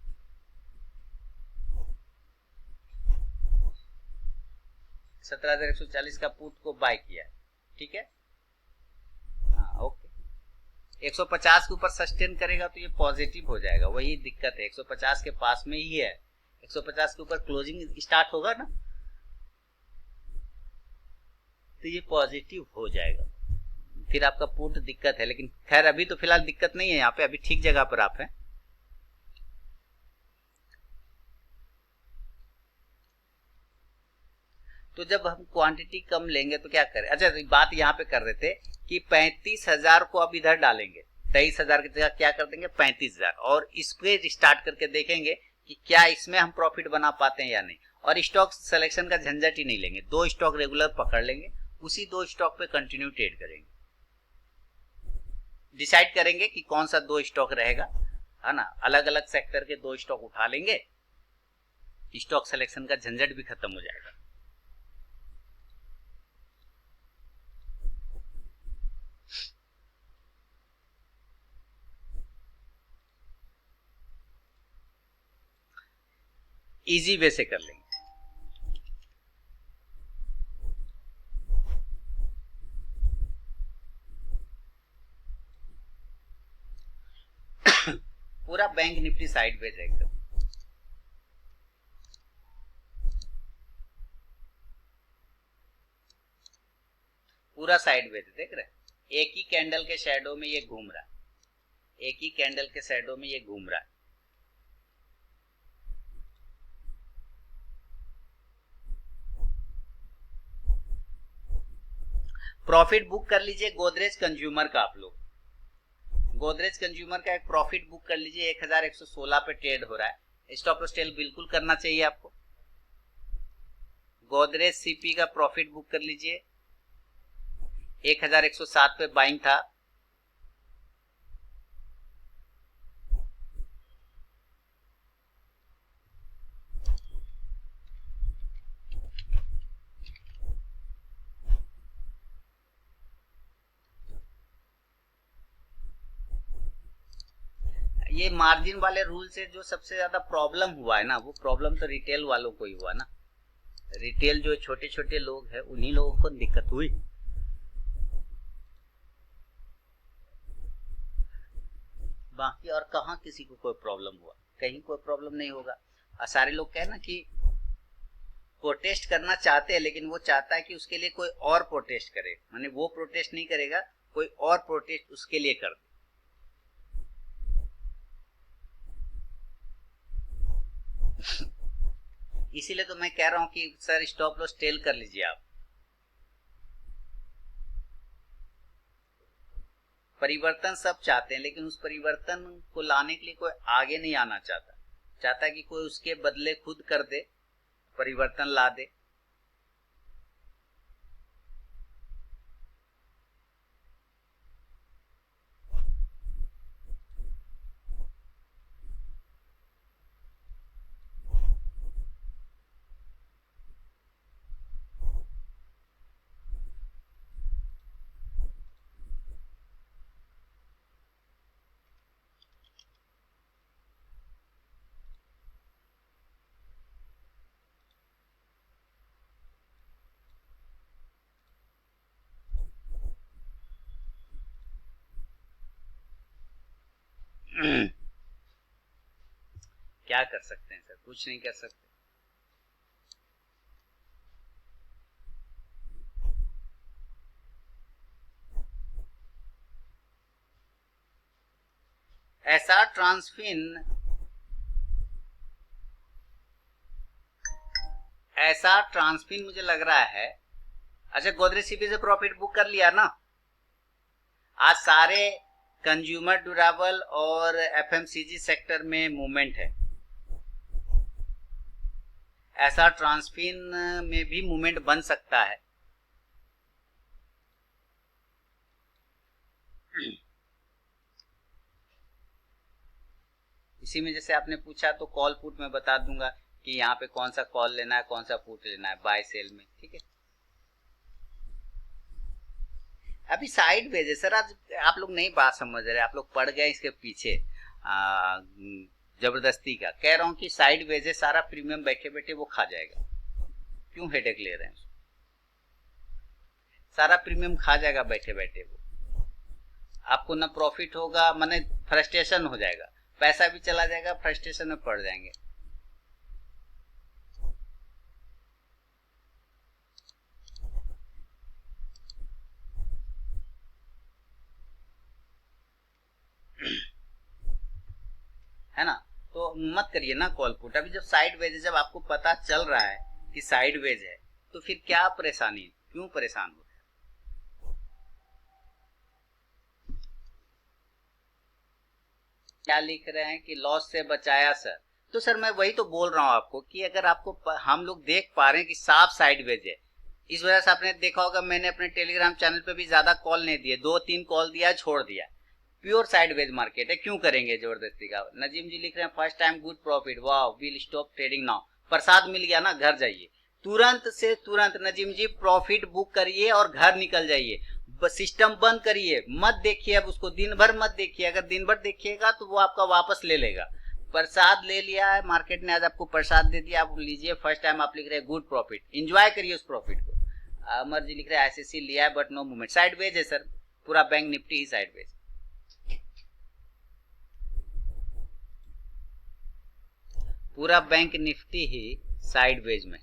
सत्रह हजार 140 का पुट को बाय किया है, ठीक है। हाँ ओके, 150 के ऊपर सस्टेन करेगा तो ये पॉजिटिव हो जाएगा, वही दिक्कत है, 150 के पास में ही है, 150 के ऊपर क्लोजिंग स्टार्ट होगा ना तो ये पॉजिटिव हो जाएगा, फिर आपका पुट दिक्कत है। लेकिन खैर अभी तो फिलहाल दिक्कत नहीं है, यहाँ पे अभी ठीक जगह पर आप हैं। तो जब हम क्वांटिटी कम लेंगे तो क्या करें, अच्छा तो बात यहाँ पे कर रहे थे कि 35,000 को अब इधर डालेंगे, 23,000 की जगह क्या कर देंगे 35,000, और इस पे स्टार्ट करके देखेंगे कि क्या इसमें हम प्रॉफिट बना पाते हैं या नहीं। और स्टॉक सिलेक्शन का झंझट ही नहीं लेंगे, दो स्टॉक रेगुलर पकड़ लेंगे, उसी दो स्टॉक पे कंटिन्यू ट्रेड करेंगे, डिसाइड करेंगे कि कौन सा दो स्टॉक रहेगा, है ना, अलग अलग सेक्टर के दो स्टॉक उठा लेंगे, स्टॉक सिलेक्शन का झंझट भी खत्म हो जाएगा। इजी वे से कर लेंगे। पूरा बैंक निफ्टी साइडवेज है एकदम, पूरा साइडवेज, देख रहे हैं एक ही कैंडल के शैडो में ये घूम रहा है, एक ही कैंडल के शैडो में ये घूम रहा है। प्रॉफिट बुक कर लीजिए गोदरेज कंज्यूमर का, आप लोग गोदरेज कंज्यूमर का एक प्रॉफिट बुक कर लीजिए, 1116 पे ट्रेड हो रहा है, स्टॉप लॉस टेल बिल्कुल करना चाहिए आपको। गोदरेज सीपी का प्रॉफिट बुक कर लीजिए, 1107 पे बाइंग था, ये मार्जिन वाले रूल से जो सबसे ज्यादा प्रॉब्लम हुआ है ना, वो प्रॉब्लम तो रिटेल वालों को ही हुआ ना, रिटेल जो छोटे छोटे लोग हैं उन्हीं लोगों को दिक्कत हुई। बाकी और कहाँ किसी को कोई प्रॉब्लम हुआ, कहीं कोई प्रॉब्लम नहीं होगा। सारे लोग कहे ना कि प्रोटेस्ट करना चाहते हैं, लेकिन वो चाहता है कि उसके लिए कोई और प्रोटेस्ट करे, माने वो प्रोटेस्ट नहीं करेगा, कोई और प्रोटेस्ट उसके लिए कर दे। इसीलिए तो मैं कह रहा हूं कि सर स्टॉप लॉस टेल कर लीजिए आप। परिवर्तन सब चाहते हैं, लेकिन उस परिवर्तन को लाने के लिए कोई आगे नहीं आना चाहता, चाहता है कि कोई उसके बदले खुद कर दे, परिवर्तन ला दे। क्या कर सकते हैं सर, कुछ नहीं कर सकते। ऐसा ट्रांसफिन मुझे लग रहा है। अच्छा गोदरेज सीपी से प्रॉफिट बुक कर लिया ना, आज सारे कंज्यूमर ड्यूरेबल और एफएमसीजी सेक्टर में मूवमेंट है, ऐसा ट्रांसफिन में भी मूवमेंट बन सकता है। इसी में जैसे आपने पूछा तो कॉल पुट में बता दूंगा कि यहाँ पे कौन सा कॉल लेना है, कौन सा पुट लेना है बाय सेल में, ठीक है। अभी साइड वेज है सर, आज आप लोग नहीं बात समझ रहे, आप लोग पड़ गए इसके पीछे जबरदस्ती का। कह रहा हूं कि साइड वेज है, सारा प्रीमियम बैठे बैठे वो खा जाएगा, क्यों हेडेक ले रहे हैं, सारा प्रीमियम खा जाएगा बैठे बैठे वो, आपको ना प्रॉफिट होगा, माने फ्रस्ट्रेशन हो जाएगा, पैसा भी चला जाएगा, फ्रस्ट्रेशन में पड़ जाएंगे। है ना, तो मत करिए ना कॉल पुट। अभी जब साइड वेज है, जब आपको पता चल रहा है कि साइड वेज है, तो फिर क्या परेशानी, क्यों परेशान हो रहे हैं? क्या लिख रहे हैं कि लॉस से बचाया सर, तो सर मैं वही तो बोल रहा हूं आपको कि अगर आपको हम लोग देख पा रहे हैं कि साफ साइड वेज है, इस वजह से आपने देखा होगा मैंने अपने टेलीग्राम चैनल पे भी ज्यादा कॉल नहीं दिए, 2-3 कॉल दिया, छोड़ दिया। प्योर साइडवेज मार्केट है, क्यों करेंगे जबरदस्ती का। नजीम जी लिख रहे हैं फर्स्ट टाइम गुड प्रॉफिट, वाह विल स्टॉप ट्रेडिंग नाउ। प्रसाद मिल गया ना, घर जाइए तुरंत से तुरंत नजीम जी प्रॉफिट बुक करिए और घर निकल जाइए, सिस्टम बंद करिए, मत देखिए अब उसको, दिन भर मत देखिए, अगर दिन भर देखिएगा तो वो आपका वापस ले लेगा। प्रसाद ले लिया है मार्केट ने, आज आपको प्रसाद दे दिया, आप लीजिए, फर्स्ट टाइम आप लिख रहे हैं गुड प्रॉफिट, एंजॉय करिए उस प्रॉफिट को। अमर जी लिख रहे हैं आईसीसी लिया है बट नो मूवमेंट, साइडवेज है सर, पूरा बैंक निफ्टी ही साइडवेज, पूरा बैंक निफ्टी ही साइडवेज में।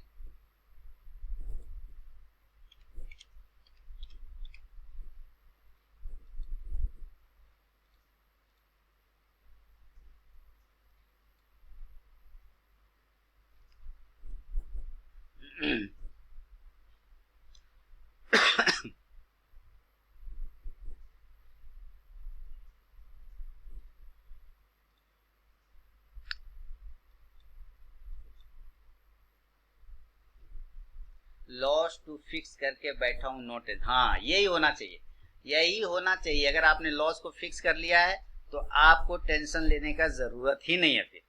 लॉस टू फिक्स करके बैठा हूं नोटेड, हाँ यही होना चाहिए, यही होना चाहिए। अगर आपने लॉस को फिक्स कर लिया है तो आपको टेंशन लेने का जरूरत ही नहीं है,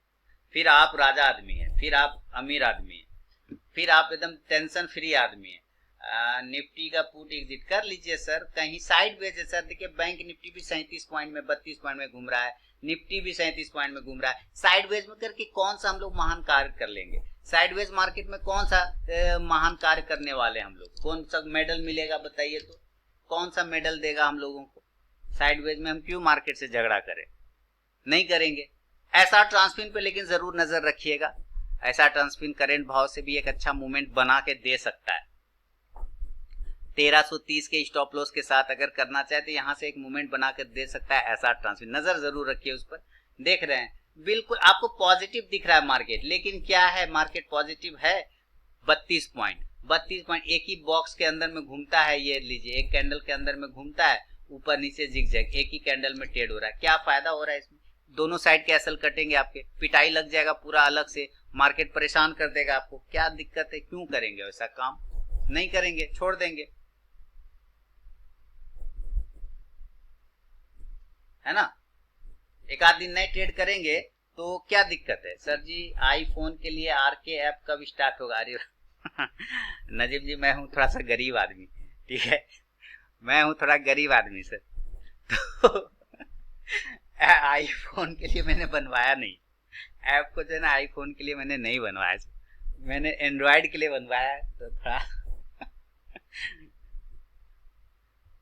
फिर आप राजा आदमी है, फिर आप अमीर आदमी है, फिर आप एकदम टेंशन फ्री आदमी है। निफ्टी का पुट एग्जिट कर लीजिए सर, कहीं साइड वेज है सर, देखिए बैंक निफ्टी भी 37 पॉइंट में 32 पॉइंट में घूम रहा है, निफ्टी भी 37 पॉइंट में घूम रहा है, साइड वेज में करके कौन सा हम लोग महान कार्य कर लेंगे, साइडवेज मार्केट में कौन सा महान कार्य करने वाले हम लोग, कौन सा मेडल मिलेगा बताइए, तो कौन सा मेडल देगा हम लोगों को, साइडवेज में हम क्यों मार्केट से झगड़ा करें, नहीं करेंगे। ऐसा ट्रांसफिन पे लेकिन जरूर नजर रखिएगा, ऐसा ट्रांसफिन करेंट भाव से भी एक अच्छा मूवमेंट बना के दे सकता है, 1330 के स्टॉप लॉस के साथ अगर करना चाहे तो यहां से एक मूवमेंट बना कर दे सकता है, ऐसा ट्रांसफिन नजर जरूर रखिए उस पर। देख रहे हैं बिल्कुल आपको पॉजिटिव दिख रहा है मार्केट, लेकिन क्या है मार्केट पॉजिटिव है 32 पॉइंट एक ही बॉक्स के अंदर में घूमता है, ये लीजिए एक कैंडल के अंदर में घूमता है, ऊपर नीचे जिगजैग एक ही कैंडल में ट्रेड हो रहा है, क्या फायदा हो रहा है इसमें, दोनों साइड के एसल कटेंगे, आपके पिटाई लग जाएगा पूरा अलग से, मार्केट परेशान कर देगा आपको, क्या दिक्कत है, क्यों करेंगे वैसा काम, नहीं करेंगे, छोड़ देंगे, है ना, एक आध दिन नहीं ट्रेड करेंगे तो क्या दिक्कत है। सर जी आईफोन के लिए आरके ऐप कब स्टार्ट होगा, अरे नजीब जी मैं हूं थोड़ा सा गरीब आदमी, ठीक है, मैं हूं थोड़ा गरीब आदमी सर, तो आईफोन के लिए मैंने बनवाया नहीं, ऐप को जो है ना आईफोन के लिए मैंने नहीं बनवाया, मैंने एंड्रॉयड के लिए बनवाया, तो थोड़ा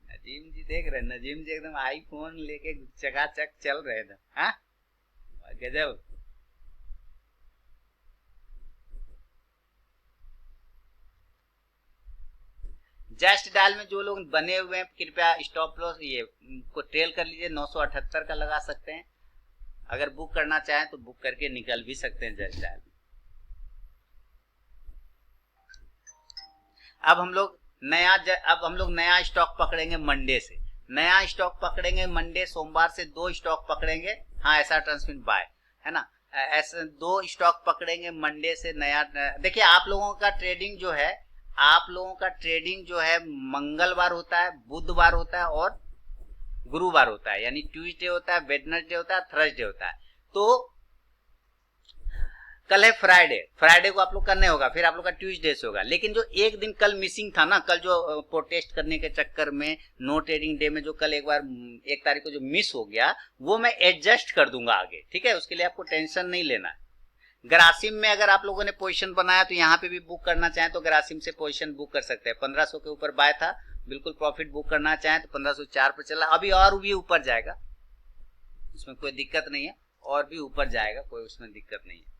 नजीम जी देख रहे हैं, नजीम जी एकदम आईफोन लेके चकाचक चल रहे थे, हाँ गजब। जस्ट डायल में जो लोग बने हुए हैं कृपया स्टॉप लॉस ये को ट्रेल कर लीजिए, 978 का लगा सकते हैं, अगर बुक करना चाहें तो बुक करके निकल भी सकते हैं जस्ट डायल। अब हम लोग नया स्टॉक पकड़ेंगे मंडे से, नया स्टॉक पकड़ेंगे मंडे, सोमवार से 2 स्टॉक पकड़ेंगे, हाँ ऐसा ट्रांसमिट बाय, है ना, ऐसे 2 स्टॉक पकड़ेंगे मंडे से नया। देखिए आप लोगों का ट्रेडिंग जो है, आप लोगों का ट्रेडिंग जो है मंगलवार होता है, बुधवार होता है और गुरुवार होता है, यानी ट्यूसडे होता है, वेडनेसडे होता है, थर्सडे होता है, तो कल है फ्राइडे, फ्राइडे को आप लोग का नहीं होगा, फिर आप लोग का ट्यूसडे से होगा। लेकिन जो एक दिन कल मिसिंग था ना, कल जो प्रोटेस्ट करने के चक्कर में नो ट्रेडिंग डे में जो कल एक बार 1 तारीख को जो मिस हो गया, वो मैं एडजस्ट कर दूंगा आगे, ठीक है। उसके लिए आपको टेंशन नहीं लेना है। ग्रासिम में अगर आप लोगों ने पोजीशन बनाया तो यहाँ पे भी बुक करना चाहें तो ग्रासिम से पोजीशन बुक कर सकते हैं। 1500 के ऊपर बाय था, बिल्कुल प्रॉफिट बुक करना चाहें तो 1504 पर चला, अभी और भी ऊपर जाएगा, उसमें कोई दिक्कत नहीं है, और भी ऊपर जाएगा, कोई उसमें दिक्कत नहीं है।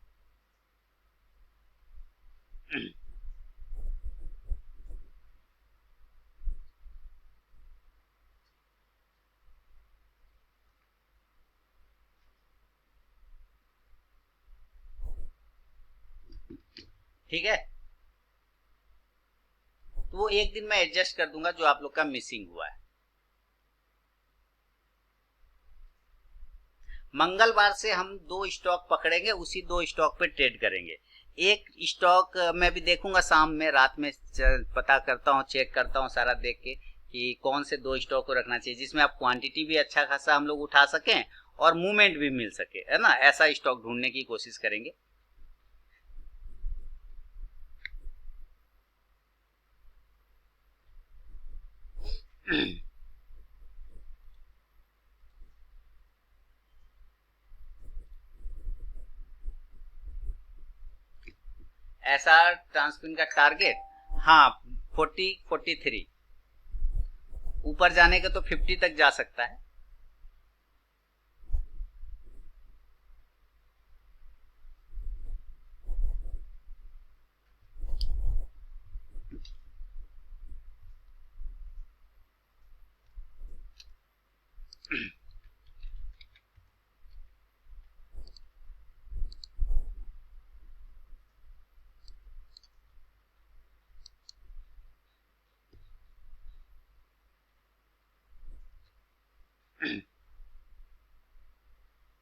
ठीक है, तो वो एक दिन मैं एडजस्ट कर दूंगा जो आप लोग का मिसिंग हुआ है। मंगलवार से हम 2 स्टॉक पकड़ेंगे, उसी 2 स्टॉक पे ट्रेड करेंगे। एक स्टॉक मैं भी देखूंगा शाम में, रात में पता करता हूँ, चेक करता हूँ सारा देख के कि कौन से 2 स्टॉक को रखना चाहिए जिसमें आप क्वांटिटी भी अच्छा खासा हम लोग उठा सकें और मूवमेंट भी मिल सके, है ना। ऐसा स्टॉक ढूंढने की कोशिश करेंगे। ऐसा ट्रांसपिन का टारगेट, हाँ 43 ऊपर जाने के तो 50 तक जा सकता है।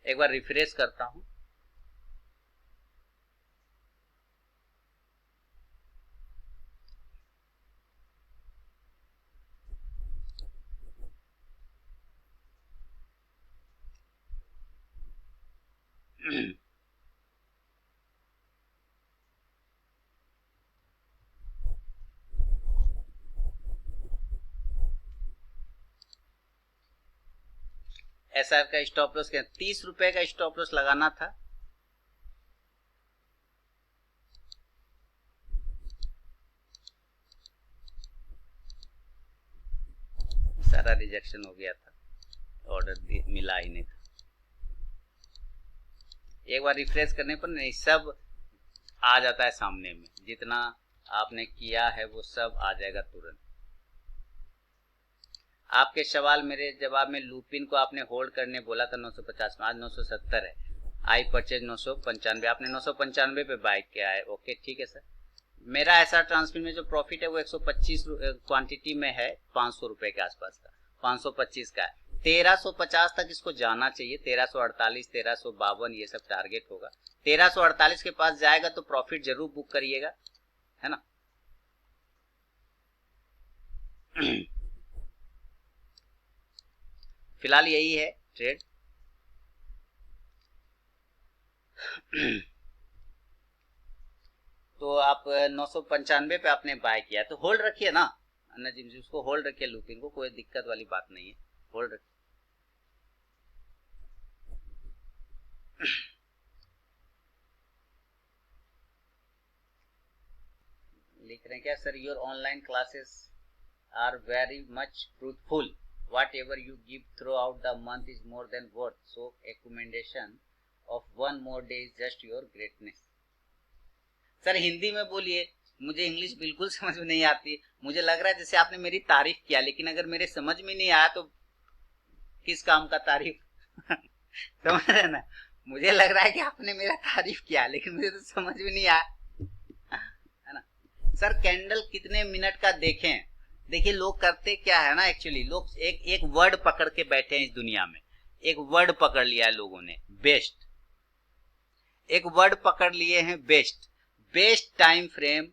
एक बार रिफ्रेश करता हूं। एसआर का स्टॉप लॉस 30 रुपए का स्टॉप लॉस लगाना था। सारा रिजेक्शन हो गया था, ऑर्डर मिला ही नहीं था। एक बार रिफ्रेश करने पर नहीं, सब आ जाता है सामने में, जितना आपने किया है वो सब आ जाएगा तुरंत। आपके सवाल मेरे जवाब में, लूपिन को आपने होल्ड करने बोला था 950 में, आज 970 है। आई परचेज 995, आपने 995 पे बाय किया है। ओके ठीक है सर। मेरा ऐसा ट्रांसफर में जो प्रॉफिट है वो 125 क्वांटिटी में है, 500 रुपए के आसपास का, 525 का है। 1350 तक इसको जाना चाहिए, 1348, 1352 ये सब टारगेट होगा। 1348 के पास जाएगा तो प्रॉफिट जरूर बुक करिएगा, है ना। फिलहाल यही है ट्रेड। तो आप 995 पे आपने बाय किया तो होल्ड रखिए ना नजीम जी, उसको होल्ड रखिए, लूपिंग को, कोई दिक्कत वाली बात नहीं है, होल्ड रखिए। लिख रहे हैं क्या sir, your online classes are very much truthful, whatever you give throughout the month is more than worth, so recommendation of one more day is just your greatness। Sir Hindi में बोलिए, मुझे इंग्लिश बिल्कुल समझ में नहीं आती। मुझे लग रहा है जैसे आपने मेरी तारीफ किया, लेकिन अगर मेरे समझ में नहीं आया तो किस काम का तारीफ। समझ रहे ना, मुझे लग रहा है कि आपने मेरा तारीफ किया लेकिन मुझे तो समझ में नहीं आया, है ना। सर कैंडल कितने मिनट का देखें, देखिए लोग करते क्या है ना, एक्चुअली लोग एक वर्ड पकड़ के बैठे हैं इस दुनिया में। एक वर्ड पकड़ लिया है लोगों ने, बेस्ट। एक वर्ड पकड़ लिए हैं, best. Best time frame,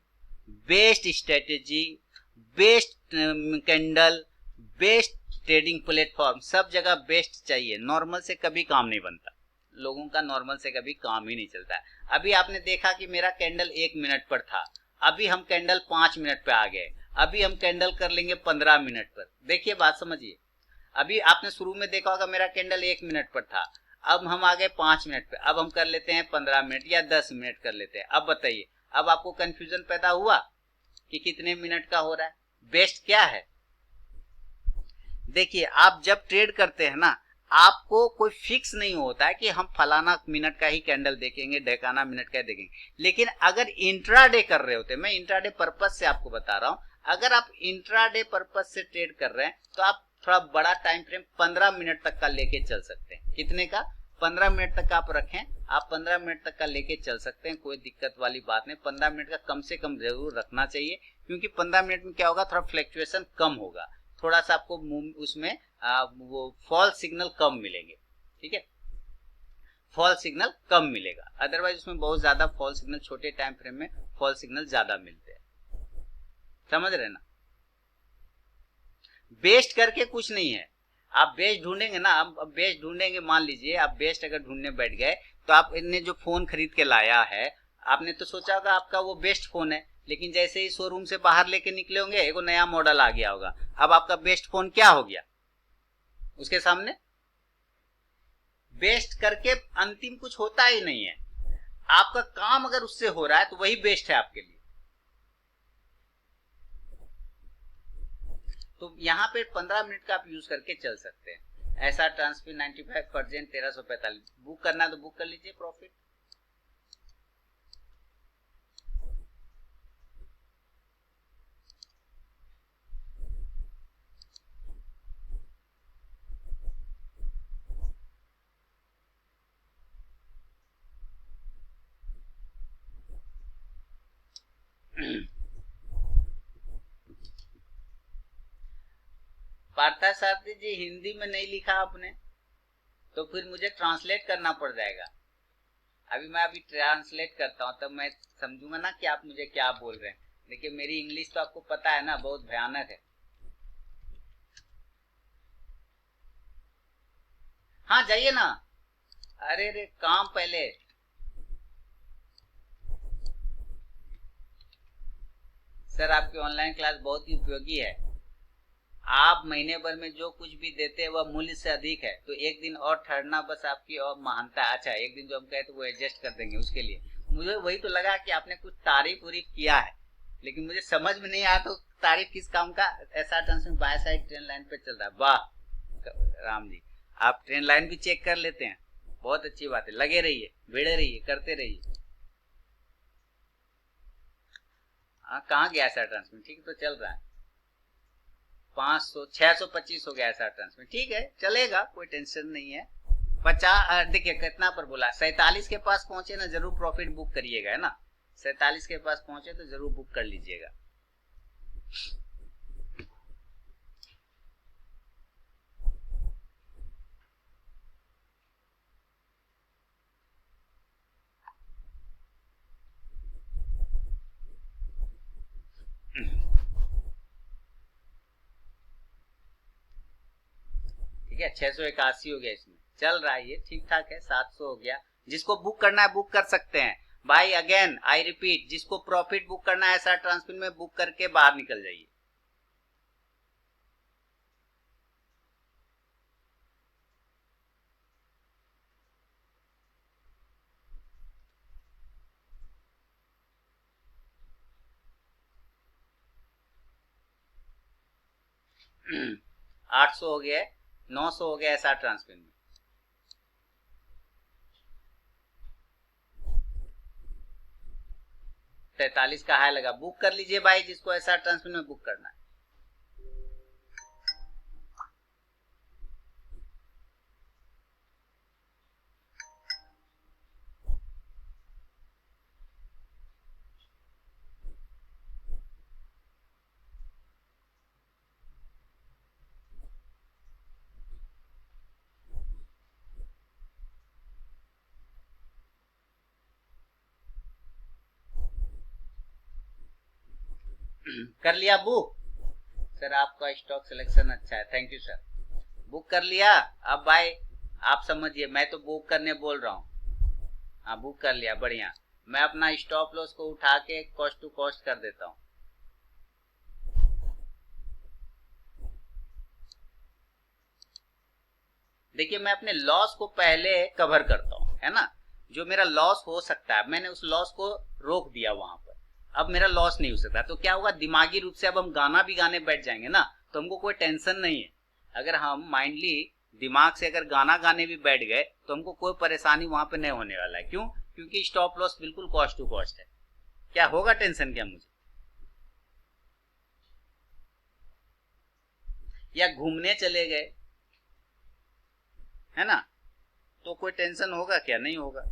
best strategy, best candle, best trading platform, सब जगह बेस्ट चाहिए। नॉर्मल से कभी काम नहीं बनता, लोगों का नॉर्मल से कभी काम ही नहीं चलता है। अभी आपने देखा कि मेरा कैंडल 1 मिनट पर था, अभी हम कैंडल 5 मिनट पे आ गए, अभी हम कैंडल कर लेंगे 15 मिनट पर। देखिए बात समझिए, अभी आपने शुरू में देखा होगा मेरा कैंडल 1 मिनट पर था, अब हम आ गए 5 मिनट पे, अब हम कर लेते हैं 15 मिनट या 10 मिनट कर लेते हैं। अब बताइए, अब आपको कंफ्यूजन पैदा हुआ कि कितने मिनट का हो रहा है, बेस्ट क्या है। देखिए आप जब ट्रेड करते हैं ना, आपको कोई फिक्स नहीं होता है कि हम फलाना मिनट का ही कैंडल देखेंगे, ढेकाना मिनट का देखेंगे। लेकिन अगर इंट्राडे कर रहे होते, मैं इंट्राडे पर्पज से आपको बता रहा हूं, अगर आप इंट्राडे पर्पज से ट्रेड कर रहे हैं तो आप थोड़ा बड़ा टाइम फ्रेम 15 मिनट तक का लेके चल सकते हैं। कितने का? 15 मिनट तक आप रखें, आप 15 मिनट तक का लेके चल सकते हैं, कोई दिक्कत वाली बात नहीं। 15 मिनट का कम से कम जरूर रखना चाहिए, क्योंकि 15 मिनट में क्या होगा, थोड़ा फ्लक्चुएशन कम होगा, थोड़ा सा आपको उसमें वो फॉल सिग्नल कम मिलेंगे। ठीक है, फॉल सिग्नल कम मिलेगा, अदरवाइज उसमें बहुत ज्यादा फॉल सिग्नल, छोटे टाइम फ्रेम में फॉल सिग्नल ज्यादा मिलते हैं। समझ रहे ना? बेस्ट करके कुछ नहीं है, आप बेस्ट ढूंढेंगे ना, अब बेस्ट ढूंढेंगे, मान लीजिए आप बेस्ट अगर ढूंढने बैठ गए तो आप इन्हें जो फोन खरीद के लाया है, आपने तो सोचा होगा आपका वो बेस्ट फोन है, लेकिन जैसे ही शोरूम से बाहर लेके निकले होंगे एक नया मॉडल आ गया होगा, अब आपका बेस्ट फोन क्या हो गया उसके सामने? बेस्ट करके अंतिम कुछ होता ही नहीं है, आपका काम अगर उससे हो रहा है तो वही बेस्ट है आपके लिए। तो यहाँ पे 15 मिनट का आप यूज करके चल सकते हैं। ऐसा ट्रांसफर 95% 1345 बुक करना तो बुक कर लीजिए प्रॉफिट। पार्था सारथी जी, हिंदी में नहीं लिखा आपने तो फिर मुझे ट्रांसलेट करना पड़ जाएगा। अभी ट्रांसलेट करता हूँ तब मैं समझूंगा ना कि आप मुझे क्या बोल रहे हैं। देखिए मेरी इंग्लिश तो आपको पता है ना, बहुत भयानक है। हाँ जाइए ना। अरे रे काम पहले। सर आपकी ऑनलाइन क्लास बहुत ही उपयोगी है, आप महीने भर में जो कुछ भी देते हैं वह मूल्य से अधिक है, तो एक दिन और ठहरना बस आपकी और महानता। अच्छा एक दिन जो हम कहे तो वो एडजस्ट कर देंगे, उसके लिए मुझे वही तो लगा कि आपने कुछ तारीफ उरीफ किया है, लेकिन मुझे समझ में नहीं आया तो तारीफ किस काम का। ऐसा transmit by side train line पे चल रहा है, वाह राम जी, आप ट्रेन लाइन भी चेक कर लेते हैं, बहुत अच्छी बात है। लगे रहिए, भिड़े रहिए, करते रहिए। हाँ कहाँ गया ऐसा ट्रांसमिट, ठीक तो चल रहा है। 500 625 हो गया ऐसा ट्रांसमिट, ठीक है चलेगा, कोई टेंशन नहीं है। 50 देखिए कितना पर बोला, 47 के पास पहुंचे ना जरूर प्रॉफिट बुक करिएगा, है ना। 47 के पास पहुंचे तो जरूर बुक कर लीजिएगा। ठीक है 681 हो गया, इसमें चल रहा है ये ठीक ठाक है। 700 हो गया, जिसको बुक करना है बुक कर सकते हैं भाई। अगेन आई रिपीट, जिसको प्रॉफिट बुक करना है ऐसा ट्रांसमिट में बुक करके बाहर निकल जाइए। आठ सौ हो गया, 900 हो गया ऐसा ट्रांसमिट में। तैतालीस का हाई लगा, बुक कर लीजिए भाई जिसको ऐसा ट्रांसमिट में बुक करना है। कर लिया बुक? सर आपका स्टॉक सिलेक्शन अच्छा है, थैंक यू सर। बुक कर लिया। अब भाई आप समझिए, मैं तो बुक करने बोल रहा हूँ। हाँ, बुक कर लिया, बढ़िया। मैं अपना स्टॉप लॉस को उठा के कॉस्ट टू कॉस्ट कर देता हूँ। देखिए, मैं अपने लॉस को पहले कवर करता हूँ, है ना। जो मेरा लॉस हो सकता है, मैंने उस लॉस को रोक दिया वहां पर। अब मेरा लॉस नहीं हो सकता, तो क्या होगा, दिमागी रूप से अब हम गाना भी गाने बैठ जाएंगे ना, तो हमको कोई टेंशन नहीं है। अगर हम माइंडली दिमाग से अगर गाना गाने भी बैठ गए तो हमको कोई परेशानी वहां पे नहीं होने वाला है। क्यों? क्योंकि स्टॉप लॉस बिल्कुल कॉस्ट टू कॉस्ट है। क्या होगा टेंशन क्या मुझे? या घूमने चले गए, है ना, तो कोई टेंशन होगा क्या? नहीं होगा।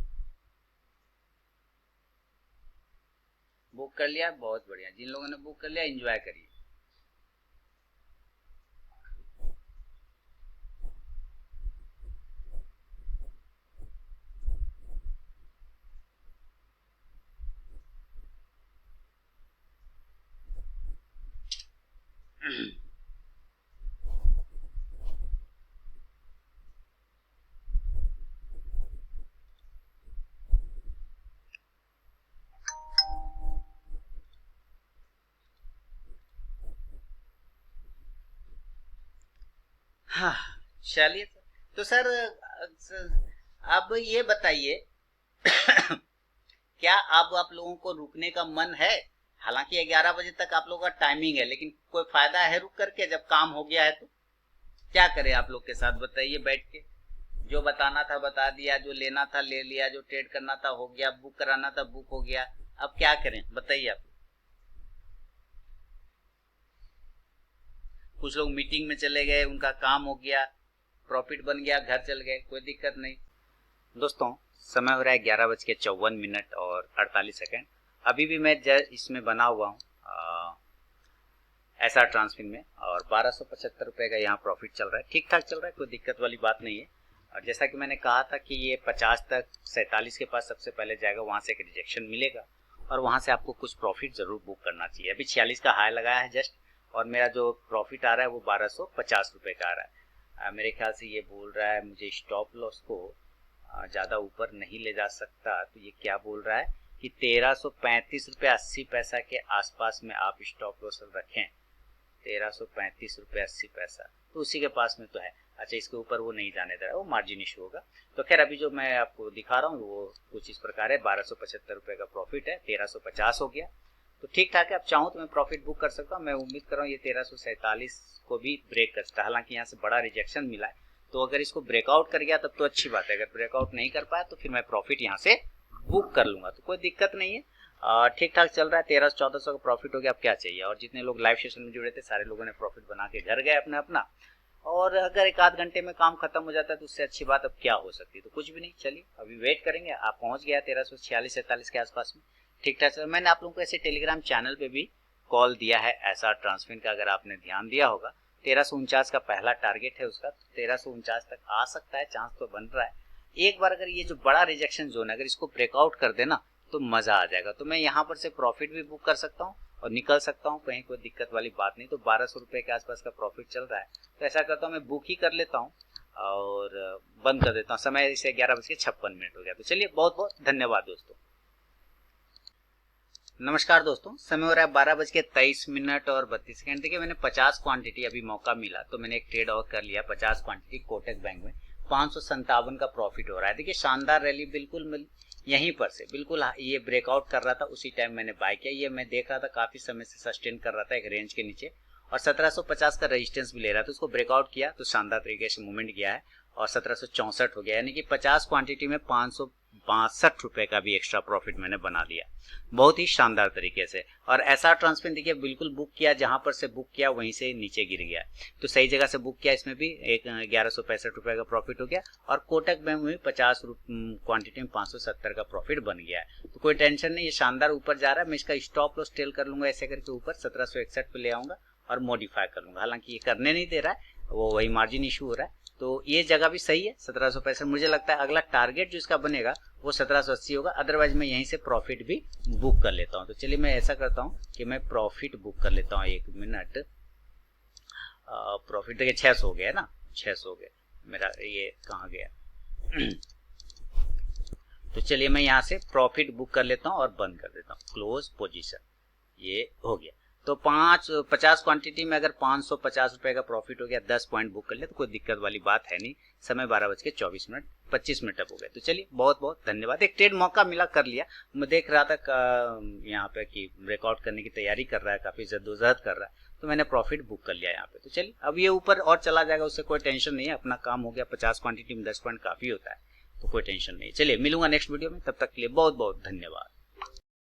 बुक कर लिया, बहुत बढ़िया। जिन लोगों ने बुक कर लिया, एंजॉय करिए। हाँ, चलिए। तो सर, अब ये बताइए, क्या अब आप लोगों को रुकने का मन है? हालांकि 11 बजे तक आप लोगों का टाइमिंग है, लेकिन कोई फायदा है रुक करके? जब काम हो गया है तो क्या करें आप लोग के साथ, बताइए बैठ के। जो बताना था बता दिया, जो लेना था ले लिया, जो ट्रेड करना था हो गया, बुक कराना था बुक हो गया। अब क्या करें बताइए आप। कुछ लोग मीटिंग में चले गए, उनका काम हो गया, प्रॉफिट बन गया, घर चल गए, कोई दिक्कत नहीं। दोस्तों, समय हो रहा है 11:54 और 48 सेकेंड। अभी भी मैं इसमें बना हुआ हूँ एसआर ट्रांसफिन में, और 1275 रुपये का यहाँ प्रॉफिट चल रहा है। ठीक ठाक चल रहा है, कोई दिक्कत वाली बात नहीं है। और जैसा कि मैंने कहा था कि ये 50 तक 47 के पास सबसे पहले जाएगा, वहाँ से एक रिजेक्शन मिलेगा और वहाँ से आपको कुछ प्रॉफिट ज़रूर बुक करना चाहिए। अभी 46 का हाई लगाया है जस्ट, और मेरा जो प्रॉफिट आ रहा है वो 1250 रुपये का आ रहा है। मेरे ख्याल से ये बोल रहा है मुझे स्टॉप लॉस को ज़्यादा ऊपर नहीं ले जा सकता। तो ये क्या बोल रहा है कि 1335 रुपये 80 पैसा के आसपास में आप स्टॉप लॉस रखें। 1335 रुपये 80 पैसा, तो उसी के पास में तो है। अच्छा, इसके ऊपर वो नहीं जाने दे रहा है, वो मार्जिन इशू होगा। तो खैर, अभी जो मैं आपको दिखा रहा हूँ वो कुछ इस प्रकार है। 1275 रुपये का प्रॉफिट है, 1350 हो गया, तो ठीक ठाक है। अब चाहूँ तो मैं प्रॉफिट बुक कर सकता हूँ। मैं उम्मीद कर रहा हूँ ये 1347 को भी ब्रेक कर सकता है। हालांकि यहाँ से बड़ा रिजेक्शन मिला है, तो अगर इसको ब्रेकआउट कर गया तब तो अच्छी बात है। अगर ब्रेकआउट नहीं कर पाया तो फिर मैं प्रॉफिट यहाँ से बुक कर लूंगा, तो कोई दिक्कत नहीं है। ठीक ठाक चल रहा है। 1300-1400 का प्रॉफिट हो गया, अब क्या चाहिए। और जितने लोग लाइव सेशन में जुड़े थे सारे लोगों ने प्रॉफिट बना के घर गए अपना अपना। और अगर एक आध घंटे में काम खत्म हो जाता है तो उससे अच्छी बात अब क्या हो सकती है। तो कुछ भी नहीं, चलिए अभी वेट करेंगे। आप पहुंच गया 1346-47 के आसपास में, ठीक ठाक सर। मैंने आप लोगों को ऐसे टेलीग्राम चैनल पे भी कॉल दिया है एसआर ट्रांसफिन का, अगर आपने ध्यान दिया होगा। 1349 का पहला टारगेट है उसका, 1349 तक आ सकता है, चांस तो बन रहा है। एक बार अगर ये जो बड़ा रिजेक्शन जोन है अगर इसको ब्रेकआउट कर देना तो मजा आ जाएगा। तो मैं यहाँ पर से प्रॉफिट भी बुक कर सकता हूँ और निकल सकता हूँ, कहीं कोई दिक्कत वाली बात नहीं। तो 1200 रुपये के आसपास का प्रॉफिट चल रहा है, तो ऐसा करता हूँ मैं बुक ही कर लेता हूँ और बंद कर देता हूँ। समय इसे 11:56 हो गया। तो चलिए, बहुत बहुत धन्यवाद दोस्तों। नमस्कार दोस्तों, समय हो रहा है 12:23 और 32 सेकेंड। देखिए, मैंने 50 क्वांटिटी अभी मौका मिला तो मैंने एक ट्रेड और कर लिया। 50 क्वांटिटी कोटक बैंक में 557 का प्रॉफिट हो रहा है। देखिए, शानदार रैली बिल्कुल यहीं पर से बिल्कुल ये ब्रेकआउट कर रहा था, उसी टाइम मैंने बाय किया। ये मैं देख रहा था काफी समय से सस्टेन कर रहा था एक रेंज के नीचे, और 1750 का रेजिस्टेंस भी ले रहा था। उसको ब्रेकआउट किया तो शानदार तरीके से मूवमेंट गया है और 1764 हो गया, यानी कि 50 क्वांटिटी में 562 रुपए का भी एक्स्ट्रा प्रॉफिट मैंने बना लिया, बहुत ही शानदार तरीके से। और एसआर ट्रांसफिन देखिए बिल्कुल बुक किया, जहां पर से बुक किया वहीं से नीचे गिर गया, तो सही जगह से बुक किया। इसमें भी एक 1165 रुपए का प्रॉफिट हो गया, और कोटक बैंक में 50 क्वांटिटी में 570 का प्रॉफिट बन गया है। तो कोई टेंशन नहीं, ये शानदार ऊपर जा रहा है। मैं इसका स्टॉप लॉस टेल कर लूंगा, ऐसे करके ऊपर 1761 पे ले आऊंगा और मॉडिफाई कर लूंगा। हालांकि ये करने नहीं दे रहा है, वो वही मार्जिन इशू हो रहा है। तो ये जगह भी सही है 1765। मुझे लगता है अगला टारगेट जो इसका बनेगा वो 1780 होगा। अदरवाइज मैं यहीं से प्रॉफिट भी बुक कर लेता हूँ। तो चलिए मैं ऐसा करता हूँ कि मैं प्रॉफिट बुक कर लेता हूँ। 1 मिनट। प्रॉफिट देखिए 600 हो गया ना, 600 हो गया मेरा। ये कहाँ गया, तो चलिए मैं यहाँ से प्रॉफिट बुक कर लेता हूँ और बंद कर देता हूँ, क्लोज पोजीशन, ये हो गया। तो 50 क्वांटिटी में अगर 550 रुपए का प्रॉफिट हो गया, 10 पॉइंट बुक कर ले तो कोई दिक्कत वाली बात है नहीं। समय 12:24 25 मिनट अब हो गए। तो चलिए बहुत बहुत धन्यवाद। एक ट्रेड मौका मिला, कर लिया। मैं देख रहा था यहाँ पे कि रिकॉर्ड करने की तैयारी कर रहा है, काफी जद्दोजहद कर रहा है, तो मैंने प्रॉफिट बुक कर लिया यहाँ पे। तो चलिए अब ये ऊपर और चला जाएगा, उससे कोई टेंशन नहीं है, अपना काम हो गया। 50 क्वांटिटी में 10 पॉइंट काफी होता है, तो कोई टेंशन नहीं। चलिए मिलूंगा नेक्स्ट वीडियो में, तब तक के लिए बहुत बहुत धन्यवाद।